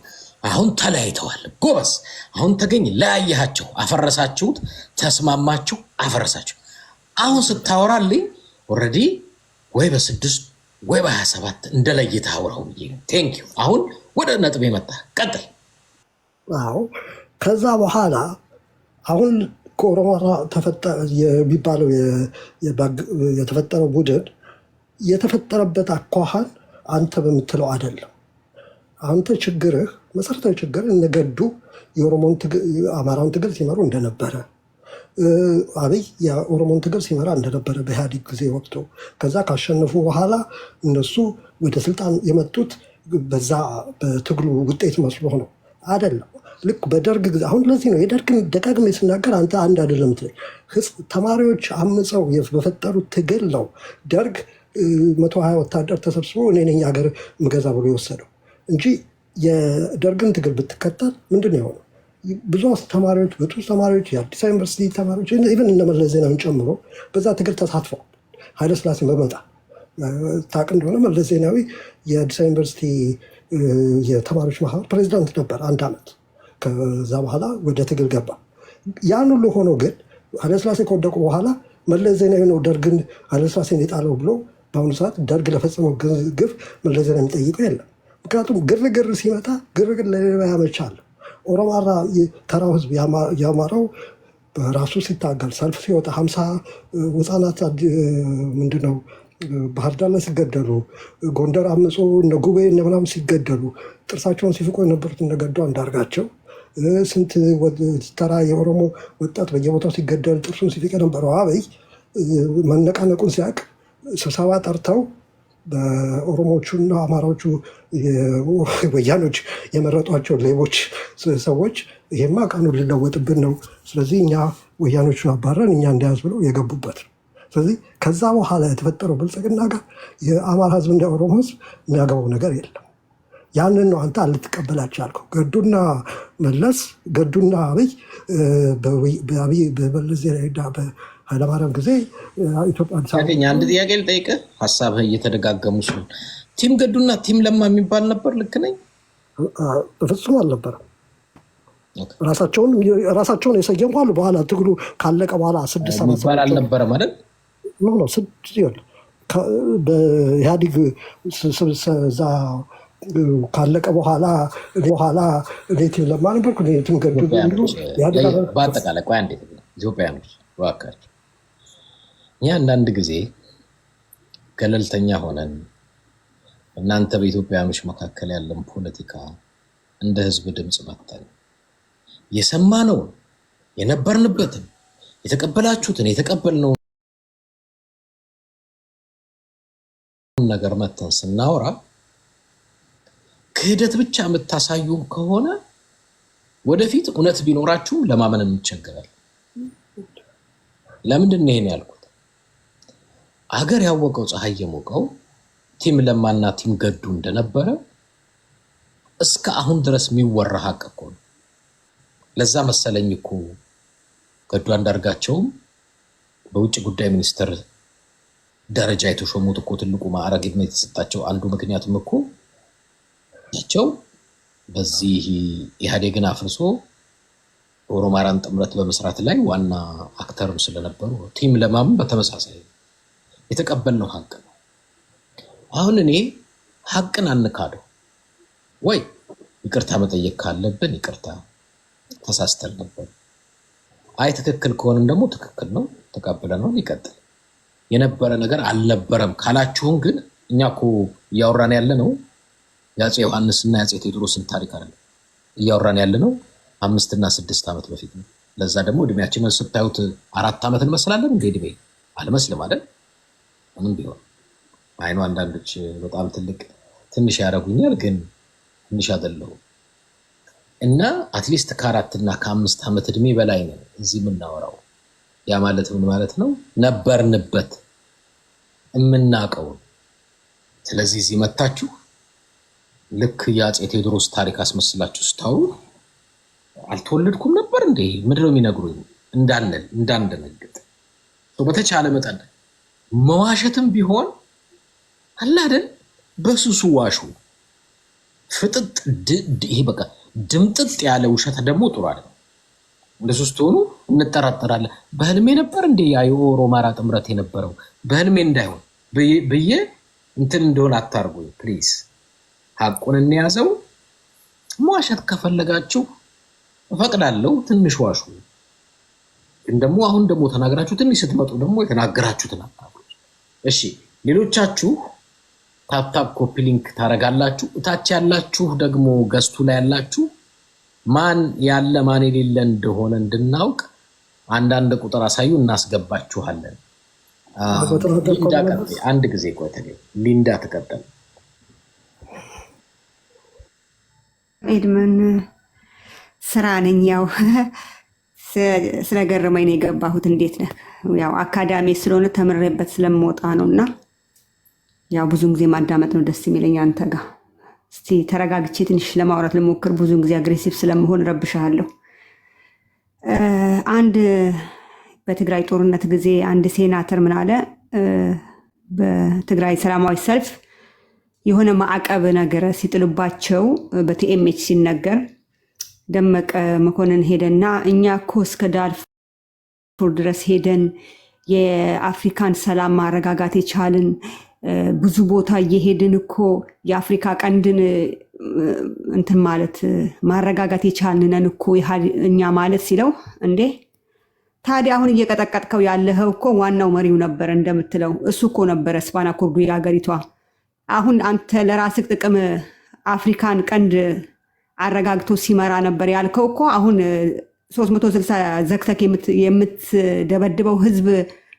[SPEAKER 2] አሁን ተለያይተዋል። ጎበስ። አሁን ተገኝ ለያያቸው፣ አፈረሳችሁት፣ ተስማማችሁ፣ አፈረሳችሁ። አሁን ስታወራልኝ ኦልሬዲ ወይ በ6 ወይ በ27 እንደለይተህ አውራው ብዬ ነው። ቴንክ ዩ። አሁን ወደ ነጥብ መጣ። ቀጥል።
[SPEAKER 4] አዎ ከዛ በኋላ አሁን ከኦሮሞራ የሚባለው የተፈጠረው ቡድን የተፈጠረበት አኳኋን አንተ በምትለው አይደለም። አንተ ችግርህ መሰረታዊ ችግር እነገዱ የአማራውን ትግል ሲመሩ እንደነበረ፣ አብይ የኦሮሞን ትግል ሲመራ እንደነበረ በኢህአዴግ ጊዜ ወቅቱ፣ ከዛ ካሸነፉ በኋላ እነሱ ወደ ስልጣን የመጡት በዛ በትግሉ ውጤት መስሎ ነው አይደለም። ልክ በደርግ ጊዜ አሁን ለዚህ ነው የደርግን ደጋግሜ ስናገር አንተ አንድ አይደለም ተማሪዎች አምፀው በፈጠሩት ትግል ነው ደርግ 120 ወታደር ተሰብስቦ እኔ ነኝ ሀገር ምገዛ ብሎ የወሰደው። እንጂ የደርግን ትግል ብትከተል ምንድን ነው የሆነው? ብዙ ተማሪዎች የአዲስ አበባ ዩኒቨርሲቲ ተማሪዎች ኢቨን እነ መለስ ዜናዊን ጨምሮ በዛ ትግል ተሳትፈዋል። ኃይለሥላሴን በመጣ ታውቅ እንደሆነ መለስ ዜናዊ የአዲስ አበባ ዩኒቨርሲቲ የተማሪዎች ማህበር ፕሬዚዳንት ነበር 1 ዓመት። ከዛ በኋላ ወደ ትግል ገባ። ያን ሁሉ ሆኖ ግን ኃይለሥላሴ ከወደቁ በኋላ መለስ ዜናዊ ነው ደርግን ኃይለሥላሴን የጣለው ብሎ በአሁኑ ሰዓት ደርግ ለፈጸመው ግፍ መለስ ዜናዊ የሚጠይቀው የለም። ምክንያቱም ግርግር ሲመጣ ግርግር ለሌባ ያመቻል። ኦሮማራ ተራው ህዝብ ያማረው በራሱ ሲታገል ሰልፍ ሲወጣ 50 ህፃናት ምንድነው ባህር ዳር ላይ ሲገደሉ፣ ጎንደር አምጾ እነ ጉቤ እነ ምናምን ሲገደሉ፣ ጥርሳቸውን ሲፍቁ የነበሩት እነ ገዱ አንዳርጋቸው፣ ስንት ተራ የኦሮሞ ወጣት በየቦታው ሲገደል ጥርሱን ሲፍቅ የነበረው አብይ መነቃነቁን ሲያውቅ ስብሰባ ጠርተው በኦሮሞቹና አማራዎቹ ወያኖች የመረጧቸው ሌቦች ሰዎች ይሄማ ቀኑ ሊለወጥብን ነው፣ ስለዚህ እኛ ወያኖቹን አባረን እኛ እንደያዝ ብለው የገቡበት ነው። ስለዚህ ከዛ በኋላ የተፈጠረው ብልጽግና ጋር የአማራ ህዝብ እንደ ኦሮሞ ህዝብ የሚያገባው ነገር የለም። ያንን ነው አንተ አልትቀበላቸው ያልከው። ገዱና መለስ ገዱና አብይ በመለስ ዜናዊና ኃይለማርያም ጊዜ ኢትዮጵያ
[SPEAKER 2] አንድ ጥያቄ ልጠይቅህ፣ ሀሳብህ እየተደጋገሙ ሲሆን ቲም ገዱና ቲም ለማ የሚባል ነበር? ልክ ነኝ?
[SPEAKER 4] በፍጹም አልነበረም። ራሳቸውን የሰየሙ አሉ። በኋላ ትግሉ ካለቀ በኋላ 6 ዓመት
[SPEAKER 2] አልነበረ ማለት
[SPEAKER 4] በኢህአዲግ እዛ ካለቀ በኋላ ቲም ለማ ነበርኩ ቲም ገዱ
[SPEAKER 2] በአጠቃላይ ቆይ አንዴ ኢትዮጵያኖች እባካችሁ እኛ አንዳንድ ጊዜ ገለልተኛ ሆነን እናንተ በኢትዮጵያኖች መካከል ያለን ፖለቲካ እንደ ህዝብ ድምፅ መተን የሰማነውን የነበርንበትን የተቀበላችሁትን የተቀበልነውን ነገር መተን ስናወራ ክህደት ብቻ የምታሳዩ ከሆነ ወደፊት እውነት ቢኖራችሁ ለማመን እንቸገራለን። ለምንድን ነው ይሄን ያልኩት? አገር ያወቀው ፀሐይ የሞቀው ቲም ለማና ቲም ገዱ እንደነበረ እስከ አሁን ድረስ የሚወራ ሀቅ እኮ ነው። ለዛ መሰለኝ እኮ ገዱ አንዳርጋቸውም በውጭ ጉዳይ ሚኒስትር ደረጃ የተሾሙት እኮ ትልቁ ማዕረግ የተሰጣቸው አንዱ ምክንያቱም እኮ ናቸው። በዚህ ኢህአዴግን አፍርሶ ኦሮማራን ጥምረት በመስራት ላይ ዋና አክተርም ስለነበሩ ቲም ለማም በተመሳሳይ የተቀበልነው ሀቅ ነው። አሁን እኔ ሀቅን አንካደው ወይ ይቅርታ መጠየቅ ካለብን ይቅርታ ተሳስተን ነበር፣ አይ ትክክል ከሆነም ደግሞ ትክክል ነው ተቀብለነው ይቀጥል። የነበረ ነገር አልነበረም ካላችሁን ግን እኛ እኮ እያወራን ያለ ነው የአፄ ዮሐንስና የአፄ ቴዎድሮስን ታሪክ አይደለም እያወራን ያለ ነው 5 እና 6 ዓመት በፊት ነው። ለዛ ደግሞ እድሜያችንን ስታዩት 4 ዓመት እንመስላለን እንደ እድሜ አልመስልም አይደል? ምን ቢሆን አይኑ አንዳንዶች በጣም ትንሽ ያደርጉኛል፣ ግን ትንሽ አይደለሁም። እና አትሊስት ከ4 እና ከ5 ዓመት እድሜ በላይ ነው እዚህ የምናወራው። ያ ማለት ምን ማለት ነው? ነበርንበት የምናውቀው። ስለዚህ እዚህ መታችሁ ልክ የአፄ ቴዎድሮስ ታሪክ አስመስላችሁ ስታወሩ አልተወለድኩም ነበር እንዴ ምንድን ነው የሚነግሩኝ እንዳንደነግጥ። በተቻለ መጠን መዋሸትም ቢሆን አለ አይደል በሱሱ ዋሹ። ፍጥጥ ይሄ በቃ ድምጥጥ ያለ ውሸት ደግሞ ጥሩ አይደል። እንደሱ ስትሆኑ እንጠራጠራለን። በህልሜ ነበር እንዴ ያ የኦሮማራ ጥምረት የነበረው በህልሜ እንዳይሆን ብዬ እንትን እንደሆነ አታርጉኝ ፕሊዝ። ሀቁን እንያዘው። መዋሸት ከፈለጋችሁ እፈቅዳለሁ፣ ትንሽ ዋሹ። ግን ደግሞ አሁን ደግሞ ተናግራችሁ ትንሽ ስትመጡ ደግሞ የተናገራችሁትን አታውቁ። እሺ ሌሎቻችሁ ታፕታፕ ኮፒ ሊንክ ታረጋላችሁ። እታች ያላችሁ ደግሞ ገስቱ ላይ ያላችሁ ማን ያለ ማን የሌለ እንደሆነ እንድናውቅ አንዳንድ ቁጥር አሳዩ፣ እናስገባችኋለን። አንድ ጊዜ ቆይ ሊንዳ ተቀጠል።
[SPEAKER 7] ኤድመን ስራ ነኝ። ያው ስለገረመኝ ነው የገባሁት። እንዴት ነህ? ያው አካዳሚ ስለሆነ ተምሬበት ስለምወጣ ነው እና ያው ብዙን ጊዜ ማዳመጥ ነው ደስ የሚለኝ አንተ ጋር እስቲ ተረጋግቼ ትንሽ ለማውራት ልሞክር። ብዙውን ጊዜ አግሬሲቭ ስለመሆን ረብሻለሁ። አንድ በትግራይ ጦርነት ጊዜ አንድ ሴናተር ምን አለ፣ በትግራይ ሰላማዊ ሰልፍ የሆነ ማዕቀብ ነገር ሲጥሉባቸው በቲኤምኤች ሲነገር ደመቀ መኮንን ሄደና እኛ እኮ እስከ ዳርፉር ድረስ ሄደን የአፍሪካን ሰላም ማረጋጋት የቻልን ብዙ ቦታ እየሄድን እኮ የአፍሪካ ቀንድን እንትን ማለት ማረጋጋት የቻልንን እኮ እኛ ማለት ሲለው፣ እንዴ ታዲያ አሁን እየቀጠቀጥከው ያለኸው እኮ ዋናው መሪው ነበር እንደምትለው እሱ እኮ ነበረ ስፓና ኮርዱ የሀገሪቷ። አሁን አንተ ለራስህ ጥቅም አፍሪካን ቀንድ አረጋግቶ ሲመራ ነበር ያልከው እኮ አሁን 360 ዘግተክ የምትደበድበው ህዝብ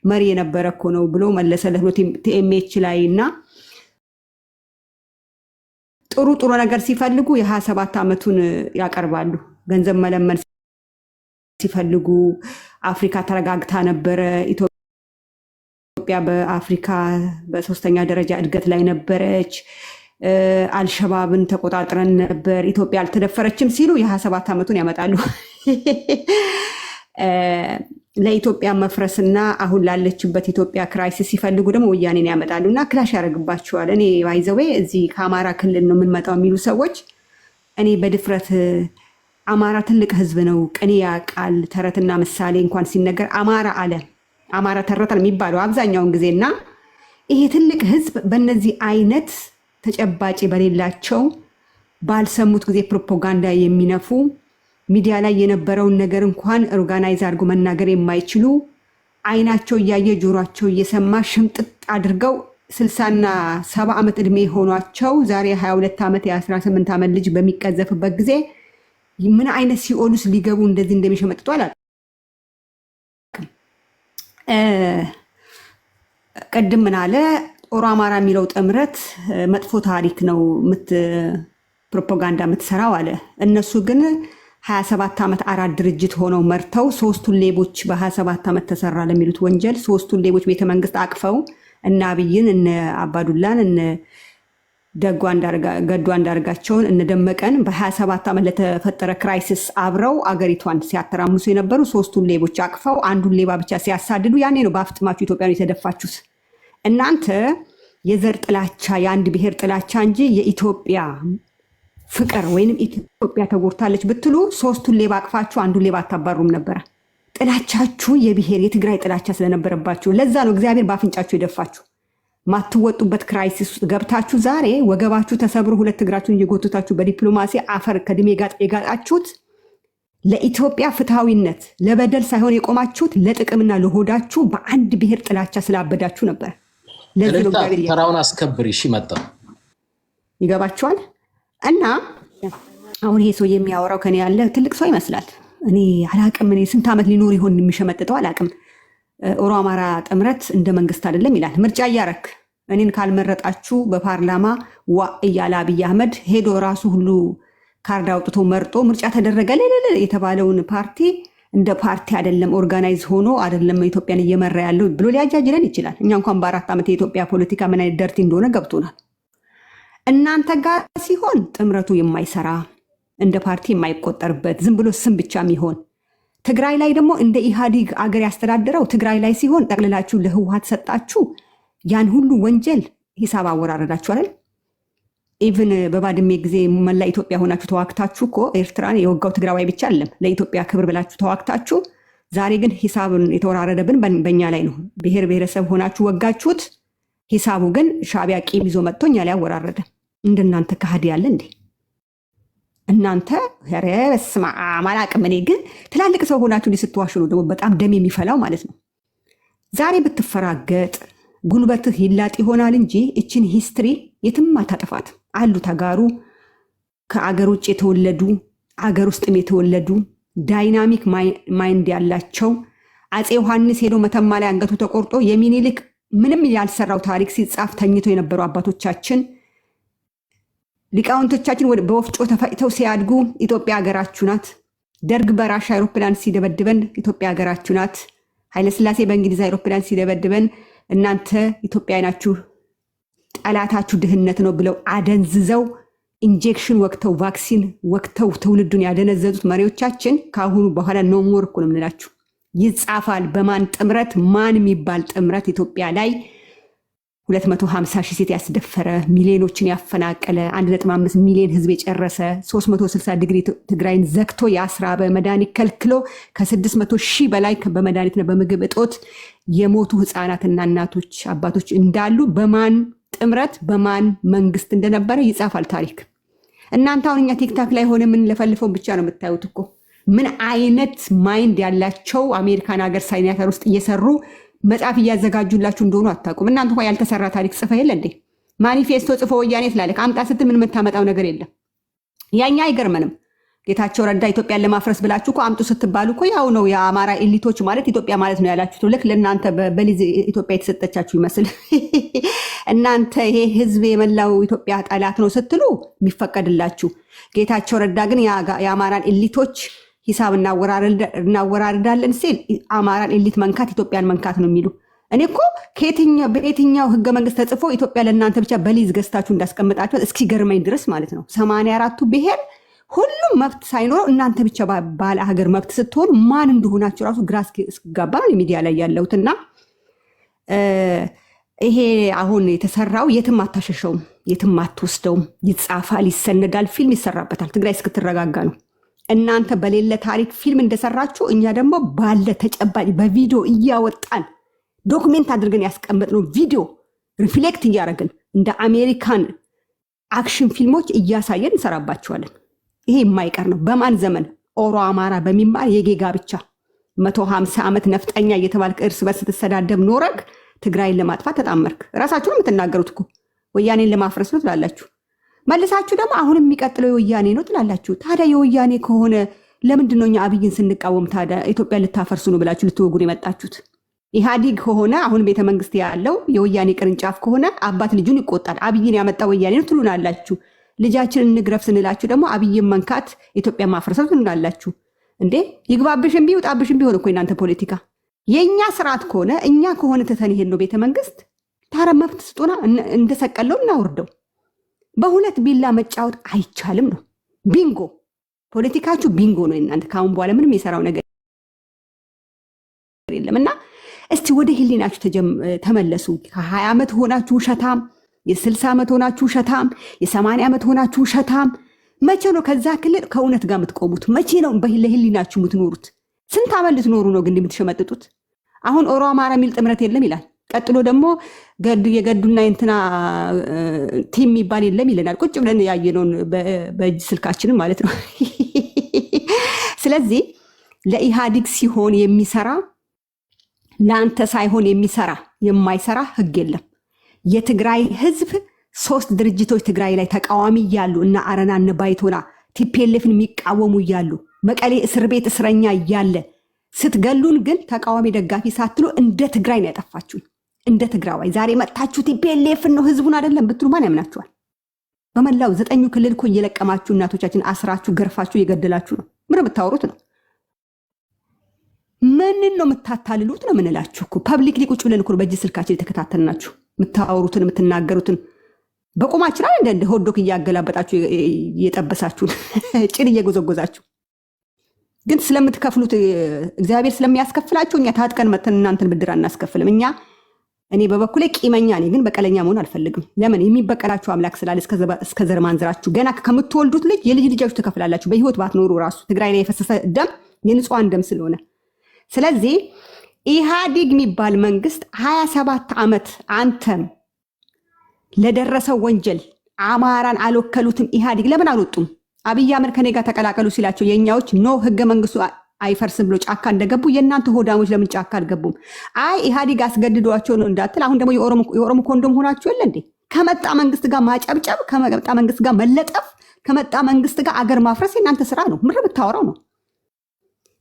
[SPEAKER 7] መሪ የነበረ እኮ ነው ብሎ መለሰለት ቲኤምኤች ላይ። እና ጥሩ ጥሩ ነገር ሲፈልጉ የ27 ዓመቱን ያቀርባሉ። ገንዘብ መለመን ሲፈልጉ አፍሪካ ተረጋግታ ነበረ፣ ኢትዮጵያ በአፍሪካ በሶስተኛ ደረጃ እድገት ላይ ነበረች፣ አልሸባብን ተቆጣጥረን ነበር፣ ኢትዮጵያ አልተደፈረችም ሲሉ የ27 ዓመቱን ያመጣሉ። ለኢትዮጵያ መፍረስና አሁን ላለችበት ኢትዮጵያ ክራይሲስ ሲፈልጉ ደግሞ ወያኔን ያመጣሉ እና ክላሽ ያደርግባቸዋል። እኔ ባይዘዌ እዚህ ከአማራ ክልል ነው የምንመጣው የሚሉ ሰዎች እኔ በድፍረት አማራ ትልቅ ህዝብ ነው፣ ቅኔ ያውቃል፣ ተረትና ምሳሌ እንኳን ሲነገር አማራ አለ አማራ ተረተ ነው የሚባለው አብዛኛውን ጊዜና ይሄ ትልቅ ህዝብ በእነዚህ አይነት ተጨባጭ በሌላቸው ባልሰሙት ጊዜ ፕሮፓጋንዳ የሚነፉ ሚዲያ ላይ የነበረውን ነገር እንኳን ኦርጋናይዝ አድርጎ መናገር የማይችሉ አይናቸው እያየ ጆሯቸው እየሰማ ሽምጥጥ አድርገው 60 እና 70 ዓመት ዕድሜ ሆኗቸው ዛሬ 22 ዓመት የ18 ዓመት ልጅ በሚቀዘፍበት ጊዜ ምን አይነት ሲኦሉስ ሊገቡ እንደዚህ እንደሚሸመጥጡ አላውቅም። ቅድም ምን አለ ጦር አማራ የሚለው ጥምረት መጥፎ ታሪክ ነው ፕሮፓጋንዳ የምትሰራው አለ። እነሱ ግን 27 ዓመት አራት ድርጅት ሆነው መርተው ሶስቱን ሌቦች በ27 ዓመት ተሰራ ለሚሉት ወንጀል ሶስቱን ሌቦች ቤተመንግስት አቅፈው እነ አብይን እነ አባዱላን እነ ገዱ አንዳርጋቸውን እነ ደመቀን በ27 ዓመት ለተፈጠረ ክራይሲስ አብረው አገሪቷን ሲያተራምሱ የነበሩ ሶስቱን ሌቦች አቅፈው አንዱን ሌባ ብቻ ሲያሳድዱ ያኔ ነው በአፍጥማችሁ ኢትዮጵያን የተደፋችሁት። እናንተ የዘር ጥላቻ የአንድ ብሔር ጥላቻ እንጂ የኢትዮጵያ ፍቅር ወይንም ኢትዮጵያ ተጎድታለች ብትሉ ሶስቱን ሌባ አቅፋችሁ አንዱን ሌባ አታባሩም ነበረ። ጥላቻችሁ የብሔር የትግራይ ጥላቻ ስለነበረባችሁ ለዛ ነው እግዚአብሔር በአፍንጫችሁ የደፋችሁ። ማትወጡበት ክራይሲስ ውስጥ ገብታችሁ ዛሬ ወገባችሁ ተሰብሮ ሁለት እግራችሁን እየጎተታችሁ በዲፕሎማሲ አፈር ከድሜ የጋጣችሁት ለኢትዮጵያ ፍትሐዊነት ለበደል ሳይሆን የቆማችሁት ለጥቅምና ለሆዳችሁ በአንድ ብሔር ጥላቻ ስላበዳችሁ ነበር። ለዚህ ነው እግዚአብሔር
[SPEAKER 2] ተራውን አስከብር። እሺ መጣ
[SPEAKER 7] ይገባችኋል። እና አሁን ይሄ ሰው የሚያወራው ከኔ ያለ ትልቅ ሰው ይመስላል። እኔ አላቅም። እኔ ስንት ዓመት ሊኖር ይሆን የሚሸመጥጠው አላቅም። ኦሮ አማራ ጥምረት እንደ መንግስት አይደለም ይላል። ምርጫ እያረክ እኔን ካልመረጣችሁ በፓርላማ ዋ እያለ አብይ አህመድ ሄዶ ራሱ ሁሉ ካርድ አውጥቶ መርጦ ምርጫ ተደረገ የተባለውን ፓርቲ እንደ ፓርቲ አይደለም ኦርጋናይዝ ሆኖ አይደለም ኢትዮጵያን እየመራ ያለው ብሎ ሊያጃጅለን ይችላል። እኛ እንኳን በ4 ዓመት የኢትዮጵያ ፖለቲካ ምን አይነት ደርቲ እንደሆነ ገብቶናል። እናንተ ጋር ሲሆን ጥምረቱ የማይሰራ እንደ ፓርቲ የማይቆጠርበት ዝም ብሎ ስም ብቻ የሚሆን ትግራይ ላይ ደግሞ እንደ ኢህአዲግ አገር ያስተዳደረው ትግራይ ላይ ሲሆን ጠቅልላችሁ ለህወሓት ሰጣችሁ። ያን ሁሉ ወንጀል ሂሳብ አወራረዳችሁ አይደል? ኢቭን በባድሜ ጊዜ መላ ኢትዮጵያ ሆናችሁ ተዋክታችሁ እኮ ኤርትራን የወጋው ትግራዋይ ብቻ አይደለም፣ ለኢትዮጵያ ክብር ብላችሁ ተዋክታችሁ። ዛሬ ግን ሂሳብን የተወራረደብን በእኛ ላይ ነው። ብሔር ብሔረሰብ ሆናችሁ ወጋችሁት። ሂሳቡ ግን ሻዕቢያ ቂም ይዞ መጥቶ እኛ ላይ አወራረደ። እንደናንተ ካህዲ ያለ እንዴ? እናንተ በስመ አብ አላቅም። እኔ ግን ትላልቅ ሰው ሆናችሁ ስትዋሹ ነው ደግሞ በጣም ደም የሚፈላው ማለት ነው። ዛሬ ብትፈራገጥ ጉልበትህ ይላጥ ይሆናል እንጂ እችን ሂስትሪ የትም አታጠፋት። አሉ ተጋሩ ከአገር ውጭ የተወለዱ አገር ውስጥም የተወለዱ ዳይናሚክ ማይንድ ያላቸው አፄ ዮሐንስ ሄዶ መተማ ላይ አንገቱ ተቆርጦ የሚኒልክ ምንም ያልሰራው ታሪክ ሲጻፍ ተኝቶ የነበሩ አባቶቻችን ሊቃውንቶቻችን በወፍጮ ተፈጭተው ሲያድጉ ኢትዮጵያ ሀገራችሁ ናት። ደርግ በራሻ አይሮፕላን ሲደበድበን ኢትዮጵያ ሀገራችሁ ናት። ኃይለስላሴ በእንግሊዝ አይሮፕላን ሲደበድበን እናንተ ኢትዮጵያ ናችሁ፣ ጠላታችሁ ድህነት ነው ብለው አደንዝዘው ኢንጀክሽን ወቅተው ቫክሲን ወቅተው ትውልዱን ያደነዘዙት መሪዎቻችን ከአሁኑ በኋላ ኖ ሞር እኮ ነው የምንላችሁ። ይጻፋል በማን ጥምረት ማን የሚባል ጥምረት ኢትዮጵያ ላይ 250 ሺህ ሴት ያስደፈረ ሚሊዮኖችን ያፈናቀለ 1.5 ሚሊዮን ህዝብ የጨረሰ 360 ዲግሪ ትግራይን ዘግቶ ያስራበ መድኃኒት ከልክሎ ከ600 ሺህ በላይ በመድኃኒትና በምግብ እጦት የሞቱ ህፃናትና እናቶች አባቶች እንዳሉ በማን ጥምረት በማን መንግስት እንደነበረ ይጻፋል ታሪክ። እናንተ አሁን እኛ ቲክታክ ላይ ሆነ ምን ለፈልፈው ብቻ ነው የምታዩት እኮ። ምን አይነት ማይንድ ያላቸው አሜሪካን ሀገር ሳይኒያተር ውስጥ እየሰሩ መጽሐፍ እያዘጋጁላችሁ እንደሆኑ አታውቁም። እናንተ እንኳን ያልተሰራ ታሪክ ጽፈ የለ እንዴ? ማኒፌስቶ ጽፎ ወያኔ ትላለህ። አምጣ ስትል ምን የምታመጣው ነገር የለም። ያኛ አይገርመንም። ጌታቸው ረዳ ኢትዮጵያን ለማፍረስ ብላችሁ እኮ አምጡ ስትባሉ እኮ ያው ነው የአማራ ኤሊቶች ማለት ኢትዮጵያ ማለት ነው ያላችሁት። ልክ ለእናንተ በሊዝ ኢትዮጵያ የተሰጠቻችሁ ይመስል እናንተ ይሄ ህዝብ የመላው ኢትዮጵያ ጠላት ነው ስትሉ የሚፈቀድላችሁ፣ ጌታቸው ረዳ ግን የአማራን ኤሊቶች ሂሳብ እናወራርዳለን ሲል አማራን ኤሊት መንካት ኢትዮጵያን መንካት ነው የሚሉ። እኔ እኮ በየትኛው ህገ መንግስት ተጽፎ ኢትዮጵያ ለእናንተ ብቻ በሊዝ ገዝታችሁ እንዳስቀምጣችኋት እስኪገርመኝ ድረስ ማለት ነው። 84ቱ ብሔር ሁሉም መብት ሳይኖረው እናንተ ብቻ ባለ ሀገር መብት ስትሆኑ ማን እንደሆናችሁ ራሱ ግራ እስኪጋባ ነው ሚዲያ ላይ ያለሁትና ይሄ አሁን የተሰራው የትም አታሸሸውም፣ የትም አትወስደውም። ይጻፋል፣ ይሰነዳል፣ ፊልም ይሰራበታል። ትግራይ እስክትረጋጋ ነው። እናንተ በሌለ ታሪክ ፊልም እንደሰራችሁ እኛ ደግሞ ባለ ተጨባጭ በቪዲዮ እያወጣን ዶክሜንት አድርገን ያስቀመጥነው ቪዲዮ ሪፍሌክት እያደረግን እንደ አሜሪካን አክሽን ፊልሞች እያሳየን እንሰራባቸዋለን። ይሄ የማይቀር ነው። በማን ዘመን? ኦሮ አማራ በሚማር የጌጋ ብቻ 150 ዓመት ነፍጠኛ እየተባልክ እርስ በርስ ስትሰዳደብ ኖረግ ትግራይን ለማጥፋት ተጣመርክ። ራሳችሁን የምትናገሩት እኮ ወያኔን ለማፍረስ ነው ትላላችሁ። መልሳችሁ ደግሞ አሁን የሚቀጥለው የወያኔ ነው ትላላችሁ። ታዲያ የወያኔ ከሆነ ለምንድን ነው እኛ አብይን ስንቃወም ታዲያ ኢትዮጵያ ልታፈርሱ ነው ብላችሁ ልትወጉን የመጣችሁት? ኢህአዲግ ከሆነ አሁን ቤተመንግስት ያለው የወያኔ ቅርንጫፍ ከሆነ አባት ልጁን ይቆጣል። አብይን ያመጣ ወያኔ ነው ትሉናላችሁ። ልጃችንን እንግረፍ ስንላችሁ ደግሞ አብይን መንካት ኢትዮጵያ ማፍረሰብ ትሉናላችሁ። እንዴ ይግባብሽም ቢውጣብሽም ቢሆን እኮ እናንተ ፖለቲካ የእኛ ስርዓት ከሆነ እኛ ከሆነ ትተን ይሄን ነው ቤተመንግስት ታዲያ መብት ስጡና እንደሰቀለው እናውርደው። በሁለት ቢላ መጫወት አይቻልም ነው። ቢንጎ ፖለቲካችሁ ቢንጎ ነው እናንተ። ካሁን በኋላ ምንም የሰራው ነገር የለም። እና እስቲ ወደ ህሊናችሁ ተመለሱ። ከ20 ዓመት ሆናችሁ ውሸታም፣ የ60 ዓመት ሆናችሁ ውሸታም፣ የ80 ዓመት ሆናችሁ ውሸታም። መቼ ነው ከዛ ክልል ከእውነት ጋር የምትቆሙት? መቼ ነው ለህሊናችሁ የምትኖሩት? ስንት ዓመት ልትኖሩ ነው ግን የምትሸመጥጡት? አሁን ኦሮ አማራ የሚል ጥምረት የለም ይላል። ቀጥሎ ደግሞ የገዱና እንትና ቲም የሚባል የለም ይለናል። ቁጭ ብለን ያየነውን በእጅ ስልካችንን ማለት ነው። ስለዚህ ለኢህአዲግ ሲሆን የሚሰራ ለአንተ ሳይሆን የማይሰራ ህግ የለም። የትግራይ ህዝብ 3 ድርጅቶች ትግራይ ላይ ተቃዋሚ እያሉ እና አረና እነ ባይቶና ቲፒኤልኤፍን የሚቃወሙ እያሉ መቀሌ እስር ቤት እስረኛ እያለ ስትገሉን ግን ተቃዋሚ ደጋፊ ሳትሉ እንደ ትግራይ ነው ያጠፋችሁን። እንደ ትግራዋይ ዛሬ መጥታችሁ ቲፒኤልኤፍን ነው ህዝቡን አይደለም ብትሉ ማን ያምናችኋል? በመላው 9 ክልል እኮ እየለቀማችሁ እናቶቻችን አስራችሁ ገርፋችሁ እየገደላችሁ ነው። ምን ብታወሩት ነው? ምንን ነው የምታታልሉት ነው ምንላችሁ እኮ። ፐብሊክሊ ቁጭ ብለን እኮ በእጅ ስልካችን የተከታተልናችሁ የምታወሩትን የምትናገሩትን በቁማችን አይደል እንደ ሆዶክ እያገላበጣችሁ እየጠበሳችሁ ጭን እየጎዘጎዛችሁ ግን ስለምትከፍሉት እግዚአብሔር ስለሚያስከፍላችሁ እኛ ታጥቀን መተን እናንተን ብድር አናስከፍልም። እኔ በበኩሌ ቂመኛ ነኝ፣ ግን በቀለኛ መሆን አልፈልግም። ለምን? የሚበቀላችሁ አምላክ ስላለ እስከ ዘር ማንዝራችሁ ገና ከምትወልዱት ልጅ የልጅ ልጃችሁ ትከፍላላችሁ። በህይወት ባትኖሩ ራሱ ትግራይ ላይ የፈሰሰ ደም የንጹሃን ደም ስለሆነ። ስለዚህ ኢህአዲግ የሚባል መንግስት 27 ዓመት አንተም ለደረሰው ወንጀል አማራን አልወከሉትም። ኢህአዲግ ለምን አልወጡም? አብይ አህመድ ከኔ ጋር ተቀላቀሉ ሲላቸው የኛዎች ኖ ህገ መንግስቱ አይፈርስም ብሎ ጫካ እንደገቡ የእናንተ ሆዳሞች ለምን ጫካ አልገቡም? አይ ኢህአዲግ አስገድዷቸው ነው እንዳትል። አሁን ደግሞ የኦሮሞ ኮንዶም ሆናችሁ የለ እንዴ? ከመጣ መንግስት ጋር ማጨብጨብ፣ ከመጣ መንግስት ጋር መለጠፍ፣ ከመጣ መንግስት ጋር አገር ማፍረስ የእናንተ ስራ ነው። ምር ብታወራው ነው።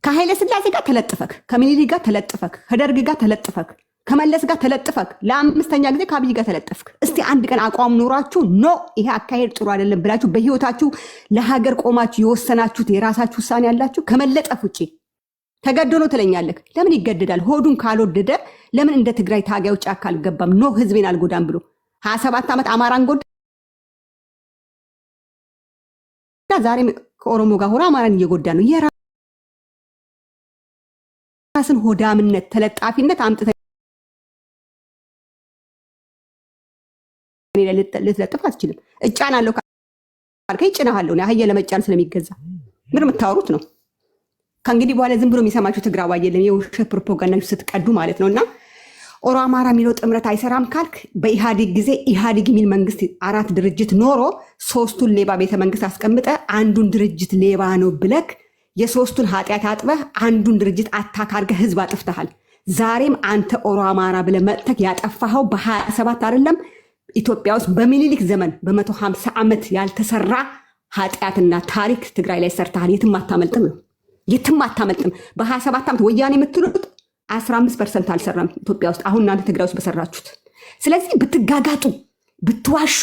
[SPEAKER 7] ከኃይለ ስላሴ ጋር ተለጥፈክ፣ ከምኒልክ ጋር ተለጥፈክ፣ ከደርግ ጋር ተለጥፈክ፣ ከመለስ ጋር ተለጥፈክ፣ ለ5ኛ ጊዜ ከአብይ ጋር ተለጥፍክ። እስቲ አንድ ቀን አቋም ኖራችሁ ኖ ይሄ አካሄድ ጥሩ አይደለም ብላችሁ በህይወታችሁ ለሀገር ቆማችሁ የወሰናችሁት የራሳችሁ ውሳኔ ያላችሁ ከመለጠፍ ውጭ ተገዶ ነው ትለኛለህ። ለምን ይገደዳል? ሆዱን ካልወደደ ለምን እንደ ትግራይ ታጋዩ ጫካ አልገባም? ኖ ህዝቤን አልጎዳም ብሎ 27 ዓመት አማራን ጎዳ። ዛሬም ከኦሮሞ ጋር ሆኖ አማራን እየጎዳ ነው። የራስን ሆዳምነት ተለጣፊነት አምጥተህ ልትለጥፍ አትችልም። እጫናለሁ ካልከኝ እጭንሃለሁ። አህያ ለመጫን ስለሚገዛ ምን የምታወሩት ነው? ከእንግዲህ በኋላ ዝም ብሎ የሚሰማችሁ ትግራዋይ የለም። የውሸት ፕሮፓጋንዳችሁ ስትቀዱ ማለት ነው። እና ኦሮ አማራ የሚለው ጥምረት አይሰራም ካልክ በኢህአዴግ ጊዜ ኢህአዴግ የሚል መንግስት 4 ድርጅት ኖሮ 3ቱን ሌባ ቤተ መንግስት አስቀምጠ አንዱን ድርጅት ሌባ ነው ብለክ የ3ቱን ኃጢአት አጥበህ አንዱን ድርጅት አታክ አድርገህ ህዝብ አጥፍተሃል። ዛሬም አንተ ኦሮ አማራ ብለህ መጥተክ ያጠፋኸው በ27 አይደለም ኢትዮጵያ ውስጥ በሚኒሊክ ዘመን በ150 ዓመት ያልተሰራ ኃጢአትና ታሪክ ትግራይ ላይ ሰርተሃል። የትም አታመልጥም ነው፣ የትም አታመልጥም። በ27 ዓመት ወያኔ የምትሉት 15% አልሰራም ኢትዮጵያ ውስጥ አሁን እናንተ ትግራይ ውስጥ በሰራችሁት። ስለዚህ ብትጋጋጡ ብትዋሹ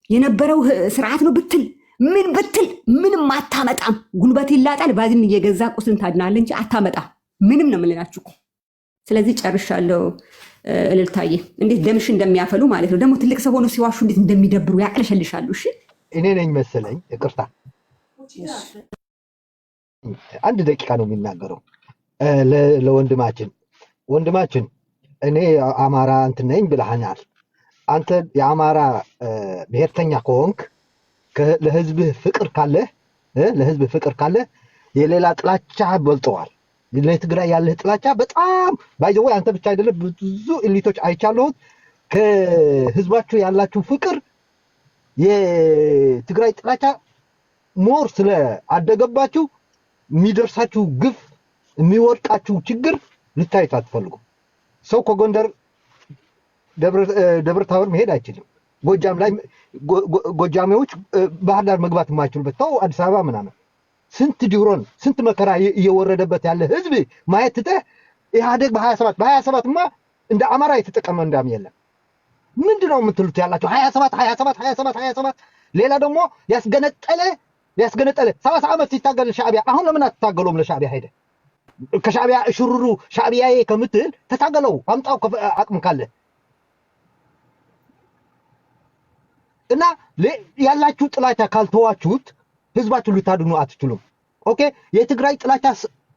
[SPEAKER 7] የነበረው ስርዓት ነው ብትል ምን ብትል ምንም አታመጣም። ጉልበት ይላጣል፣ ባዝን እየገዛ ቁስልን ታድናለህ እንጂ አታመጣም። ምንም ነው የምልላችሁ። ስለዚህ ጨርሻለሁ። እልልታዬ እንዴት ደምሽ እንደሚያፈሉ ማለት ነው። ደግሞ ትልቅ ሰው ሆኖ ሲዋሹ እንዴት እንደሚደብሩ ያቅለሸልሻሉ። እሺ
[SPEAKER 8] እኔ ነኝ መሰለኝ፣ ይቅርታ 1 ደቂቃ ነው የሚናገረው ወንድማችን እኔ አማራ እንትን ነኝ ብለሃኛል። አንተ የአማራ ብሔርተኛ ከሆንክ ለህዝብህ ፍቅር ካለህ የሌላ ጥላቻ በልጠዋል። ለትግራይ ያለህ ጥላቻ በጣም ባይዘው አንተ ብቻ አይደለም ብዙ ኤሊቶች አይቻለሁት። ከህዝባችሁ ያላችሁ ፍቅር የትግራይ ጥላቻ ሞር ስለ አደገባችሁ የሚደርሳችሁ ግፍ የሚወድቃችሁ ችግር ልታዩት አትፈልጉ። ሰው ከጎንደር ደብረ ታቦር መሄድ አይችልም። ጎጃሜዎች ባህር ዳር መግባት የማይችሉበት ተው አዲስ አበባ ምናምን ስንት ዲሮን ስንት መከራ እየወረደበት ያለ ህዝብ ማየት ትተህ ኢህአዴግ በ27ማ እንደ አማራ የተጠቀመ እንዳም የለም። ምንድነው የምትሉት ያላችሁ 27 ሌላ ደግሞ ያስገነጠለ 70 ዓመት ሲታገል ሻዕቢያ አሁን ለምን አትታገሉም? ለሻዕቢያ ሄደ ከሻዕቢያ ሽሩሩ ሻዕቢያዬ ከምትል ተታገለው አምጣው አቅም ካለ እና ያላችሁ ጥላቻ ካልተዋችሁት ህዝባችሁ ልታድኑ አትችሉም። ኦኬ የትግራይ ጥላቻ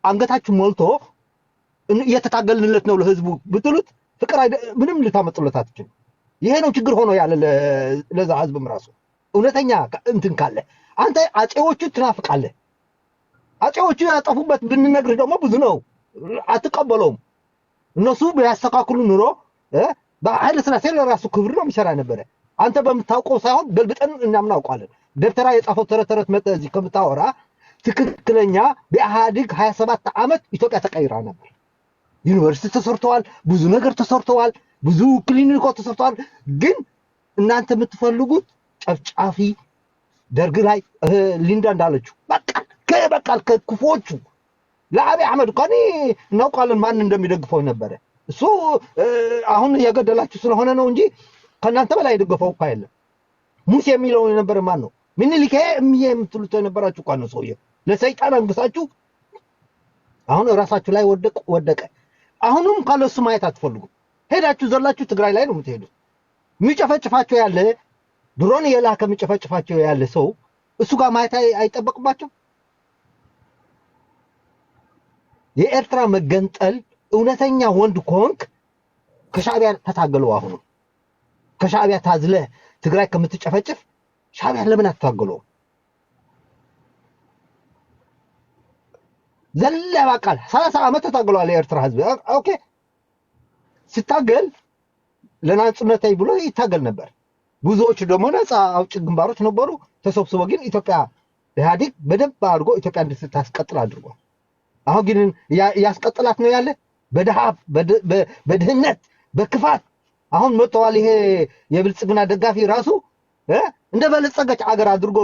[SPEAKER 8] አንገታችሁ ሞልቶ እየተታገልንለት ነው ለህዝቡ ብትሉት ፍቅር ምንም ልታመጡለት አትችሉም። ይሄ ነው ችግር ሆኖ ያለ ለዛ ህዝብም ራሱ እውነተኛ እንትን ካለ አንተ አጼዎቹ ትናፍቃለህ። አጼዎቹ ያጠፉበት ብንነግርህ ደግሞ ብዙ ነው፣ አትቀበለውም። እነሱ ቢያስተካክሉ ኑሮ በኃይለ ሥላሴ ለራሱ ክብር ነው የሚሰራ ነበረ። አንተ በምታውቀው ሳይሆን ገልብጠን እኛም እናውቃለን። ደብተራ የጻፈው ተረት መጠ እዚህ ከምታወራ ትክክለኛ በኢህአዴግ 27 ዓመት ኢትዮጵያ ተቀይራ ነበር። ዩኒቨርሲቲ ተሰርተዋል፣ ብዙ ነገር ተሰርተዋል፣ ብዙ ክሊኒኮች ተሰርተዋል። ግን እናንተ የምትፈልጉት ጨፍጫፊ ደርግ ላይ ሊንዳ እንዳለችው በቃል ከክፎቹ ለአብይ አህመድ እኮ እናውቃለን ማን እንደሚደግፈው ነበረ። እሱ አሁን የገደላችሁ ስለሆነ ነው እንጂ ከእናንተ በላይ የደገፈው እኮ የለም። ሙሴ የሚለው የነበረ ማን ነው? ምኒልክ የምትሉት የነበራችሁ እኮ ነው ሰውዬው። ለሰይጣን አንግሳችሁ አሁን ራሳችሁ ላይ ወደቀ። አሁንም ካለሱ ማየት አትፈልጉም። ሄዳችሁ ዘላችሁ ትግራይ ላይ ነው የምትሄዱት። የሚጨፈጭፋቸው ያለ ድሮን የላከ የሚጨፈጭፋቸው ያለ ሰው እሱ ጋር ማየት አይጠበቅባቸው። የኤርትራ መገንጠል እውነተኛ ወንድ ከሆንክ ከሻዕቢያ ተታገለው። አሁን ከሻዕቢያ ታዝለ ትግራይ ከምትጨፈጭፍ ሻዕቢያ ለምን አትታገለው? ዘለ ባቃል 30 ዓመት ተታገሏል የኤርትራ ህዝብ። ኦኬ ሲታገል ለናጽነቴ ብሎ ይታገል ነበር። ብዙዎች ደግሞ ነፃ አውጭ ግንባሮች ነበሩ ተሰብስበው። ግን ኢትዮጵያ ኢህአዴግ በደንብ አድርጎ ኢትዮጵያ እንድታስቀጥል አድርጓል። አሁን ግን ያስቀጥላት ነው ያለ በድህነት በክፋት አሁን መጥተዋል። ይሄ የብልጽግና ደጋፊ ራሱ እንደ በለጸገች አገር አድርጎ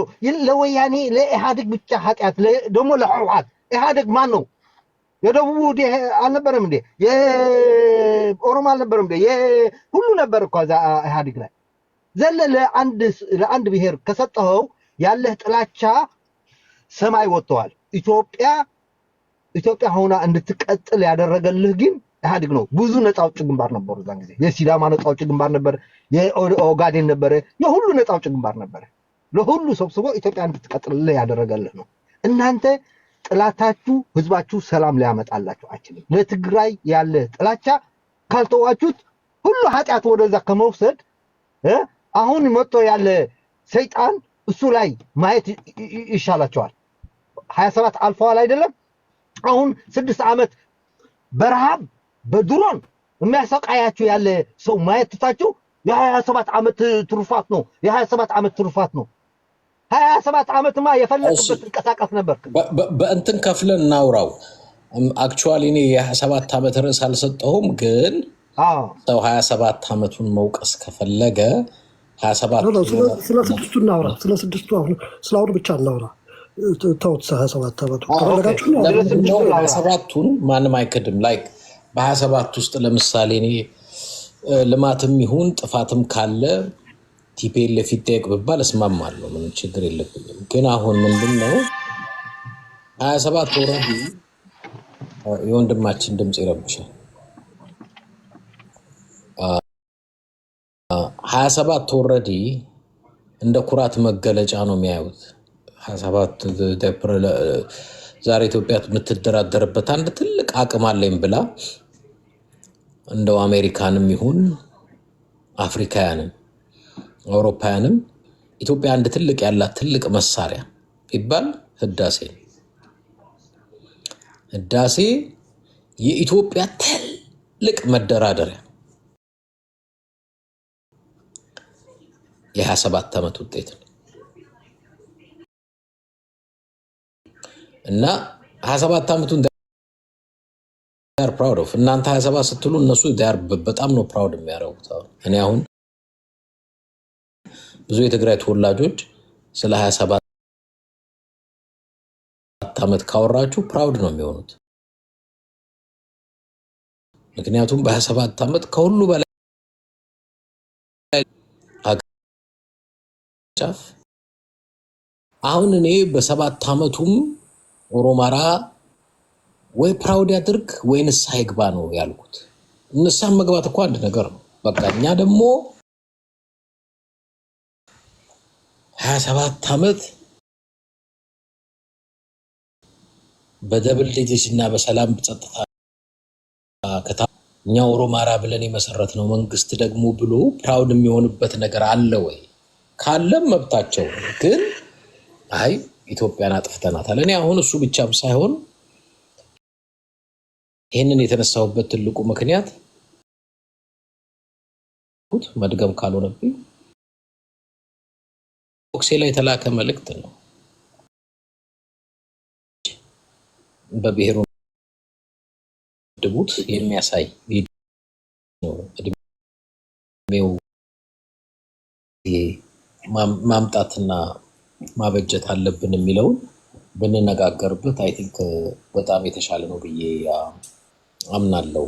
[SPEAKER 8] ለወያኔ ለኢህአዴግ ብቻ ኃጢአት ደግሞ ለህወሓት ኢህአዴግ ማን ነው? የደቡብ አልነበረም እንዴ? የኦሮሞ አልነበረም እንዴ? ሁሉ ነበር እኮ እዛ ኢህአዴግ ላይ ዘለ ለአንድ ብሔር ከሰጠኸው ያለህ ጥላቻ ሰማይ ወጥተዋል። ኢትዮጵያ ሆና እንድትቀጥል ያደረገልህ ግን ኢህአዴግ ነው። ብዙ ነፃ አውጭ ግንባር ነበሩ ዛን ጊዜ። የሲዳማ ነፃ አውጭ ግንባር ነበር፣ የኦጋዴን ነበረ፣ የሁሉ ነፃ አውጭ ግንባር ነበረ። ለሁሉ ሰብስቦ ኢትዮጵያ እንድትቀጥልልህ ያደረገልህ ነው። እናንተ ጥላታችሁ ህዝባችሁ ሰላም ሊያመጣላችሁ አይችልም። ለትግራይ ያለ ጥላቻ ካልተዋችሁት ሁሉ ኃጢአት ወደዛ ከመውሰድ አሁን መጥቶ ያለ ሰይጣን እሱ ላይ ማየት ይሻላቸዋል። 27 አልፈዋል አይደለም? አሁን 6 ዓመት በረሃብ በድሮን የሚያሰቃያችሁ ያለ ሰው ማየት ትታችሁ የ27 ዓመት ትሩፋት ነው። የ27 ዓመት ትሩፋት ነው። 27 ዓመትማ የፈለክበት እንቀሳቀስ ነበር።
[SPEAKER 2] በእንትን ከፍለን እናውራው። አክቹዋሊ እኔ የ27 ዓመት ርዕስ አልሰጠሁም፣ ግን ሰው 27 ዓመቱን መውቀስ ከፈለገ 27
[SPEAKER 4] ስለ ስድስቱ እናውራ። ስለ ስድስቱ ስለ አሁን ብቻ እናውራ። ተውት 27 ዓመቱ ከፈለጋችሁ ነው።
[SPEAKER 2] 27ቱን ማንም አይክድም። ላይክ በ27 ውስጥ ለምሳሌ እኔ ልማትም ይሁን ጥፋትም ካለ ቲፒኤልኤፍ ይጠየቅ ብባል እስማማለሁ። ምንም ችግር የለብኝም። ግን አሁን ምንድነው 27 ኦልሬዲ የወንድማችን ድምፅ ይረብሻል። 27 ኦልሬዲ እንደ ኩራት መገለጫ ነው የሚያዩት። 27 ዛሬ ኢትዮጵያ የምትደራደርበት አንድ ትልቅ አቅም አለኝ ብላ እንደው አሜሪካንም ይሁን አፍሪካውያንም አውሮፓውያንም ኢትዮጵያ አንድ ትልቅ ያላት ትልቅ መሳሪያ ይባል ህዳሴ ነው። ህዳሴ የኢትዮጵያ ትልቅ መደራደሪያ የ27 ዓመት ውጤት ነው እና 27 ዓመቱን ዳር ፕራውድ ኦፍ እናንተ 27 ስትሉ እነሱ ዳር በጣም ነው ፕራውድ የሚያደርጉት። እኔ አሁን ብዙ የትግራይ ተወላጆች ስለ 27 ዓመት ካወራችሁ ፕራውድ ነው የሚሆኑት። ምክንያቱም በ27 ዓመት ከሁሉ በላይ ጫፍ አሁን እኔ በ7 ዓመቱም ኦሮማራ ወይ ፕራውድ ያድርግ ወይ ንስሐ ይግባ ነው ያልኩት። ንስሐ መግባት እኮ አንድ ነገር ነው። በቃ እኛ ደግሞ 27 ዓመት በደብል ዲጂት እና በሰላም ጸጥታ እኛ ኦሮማራ ብለን የመሰረት ነው መንግስት ደግሞ ብሎ ፕራውድ የሚሆንበት ነገር አለ ወይ? ካለም መብታቸው። ግን አይ ኢትዮጵያን አጥፍተናታል። እኔ አሁን እሱ ብቻም ሳይሆን ይህንን የተነሳሁበት ትልቁ ምክንያት መድገም ካልሆነብኝ ቦክሴ ላይ የተላከ መልእክት ነው። በብሔሩ ድቡት የሚያሳይ ነው። እድሜው ማምጣትና ማበጀት አለብን የሚለውን ብንነጋገርበት አይ ቲንክ በጣም የተሻለ ነው ብዬ አምናለሁ።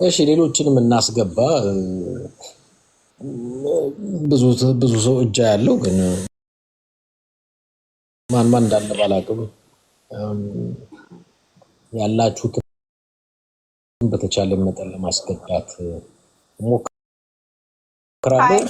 [SPEAKER 2] እሺ ሌሎችንም እናስገባ። ብዙ ሰው እጃ ያለው ግን ማን እንዳለ ባላቅም ያላችሁትን በተቻለ መጠን ለማስገባት ሞክራለሁ።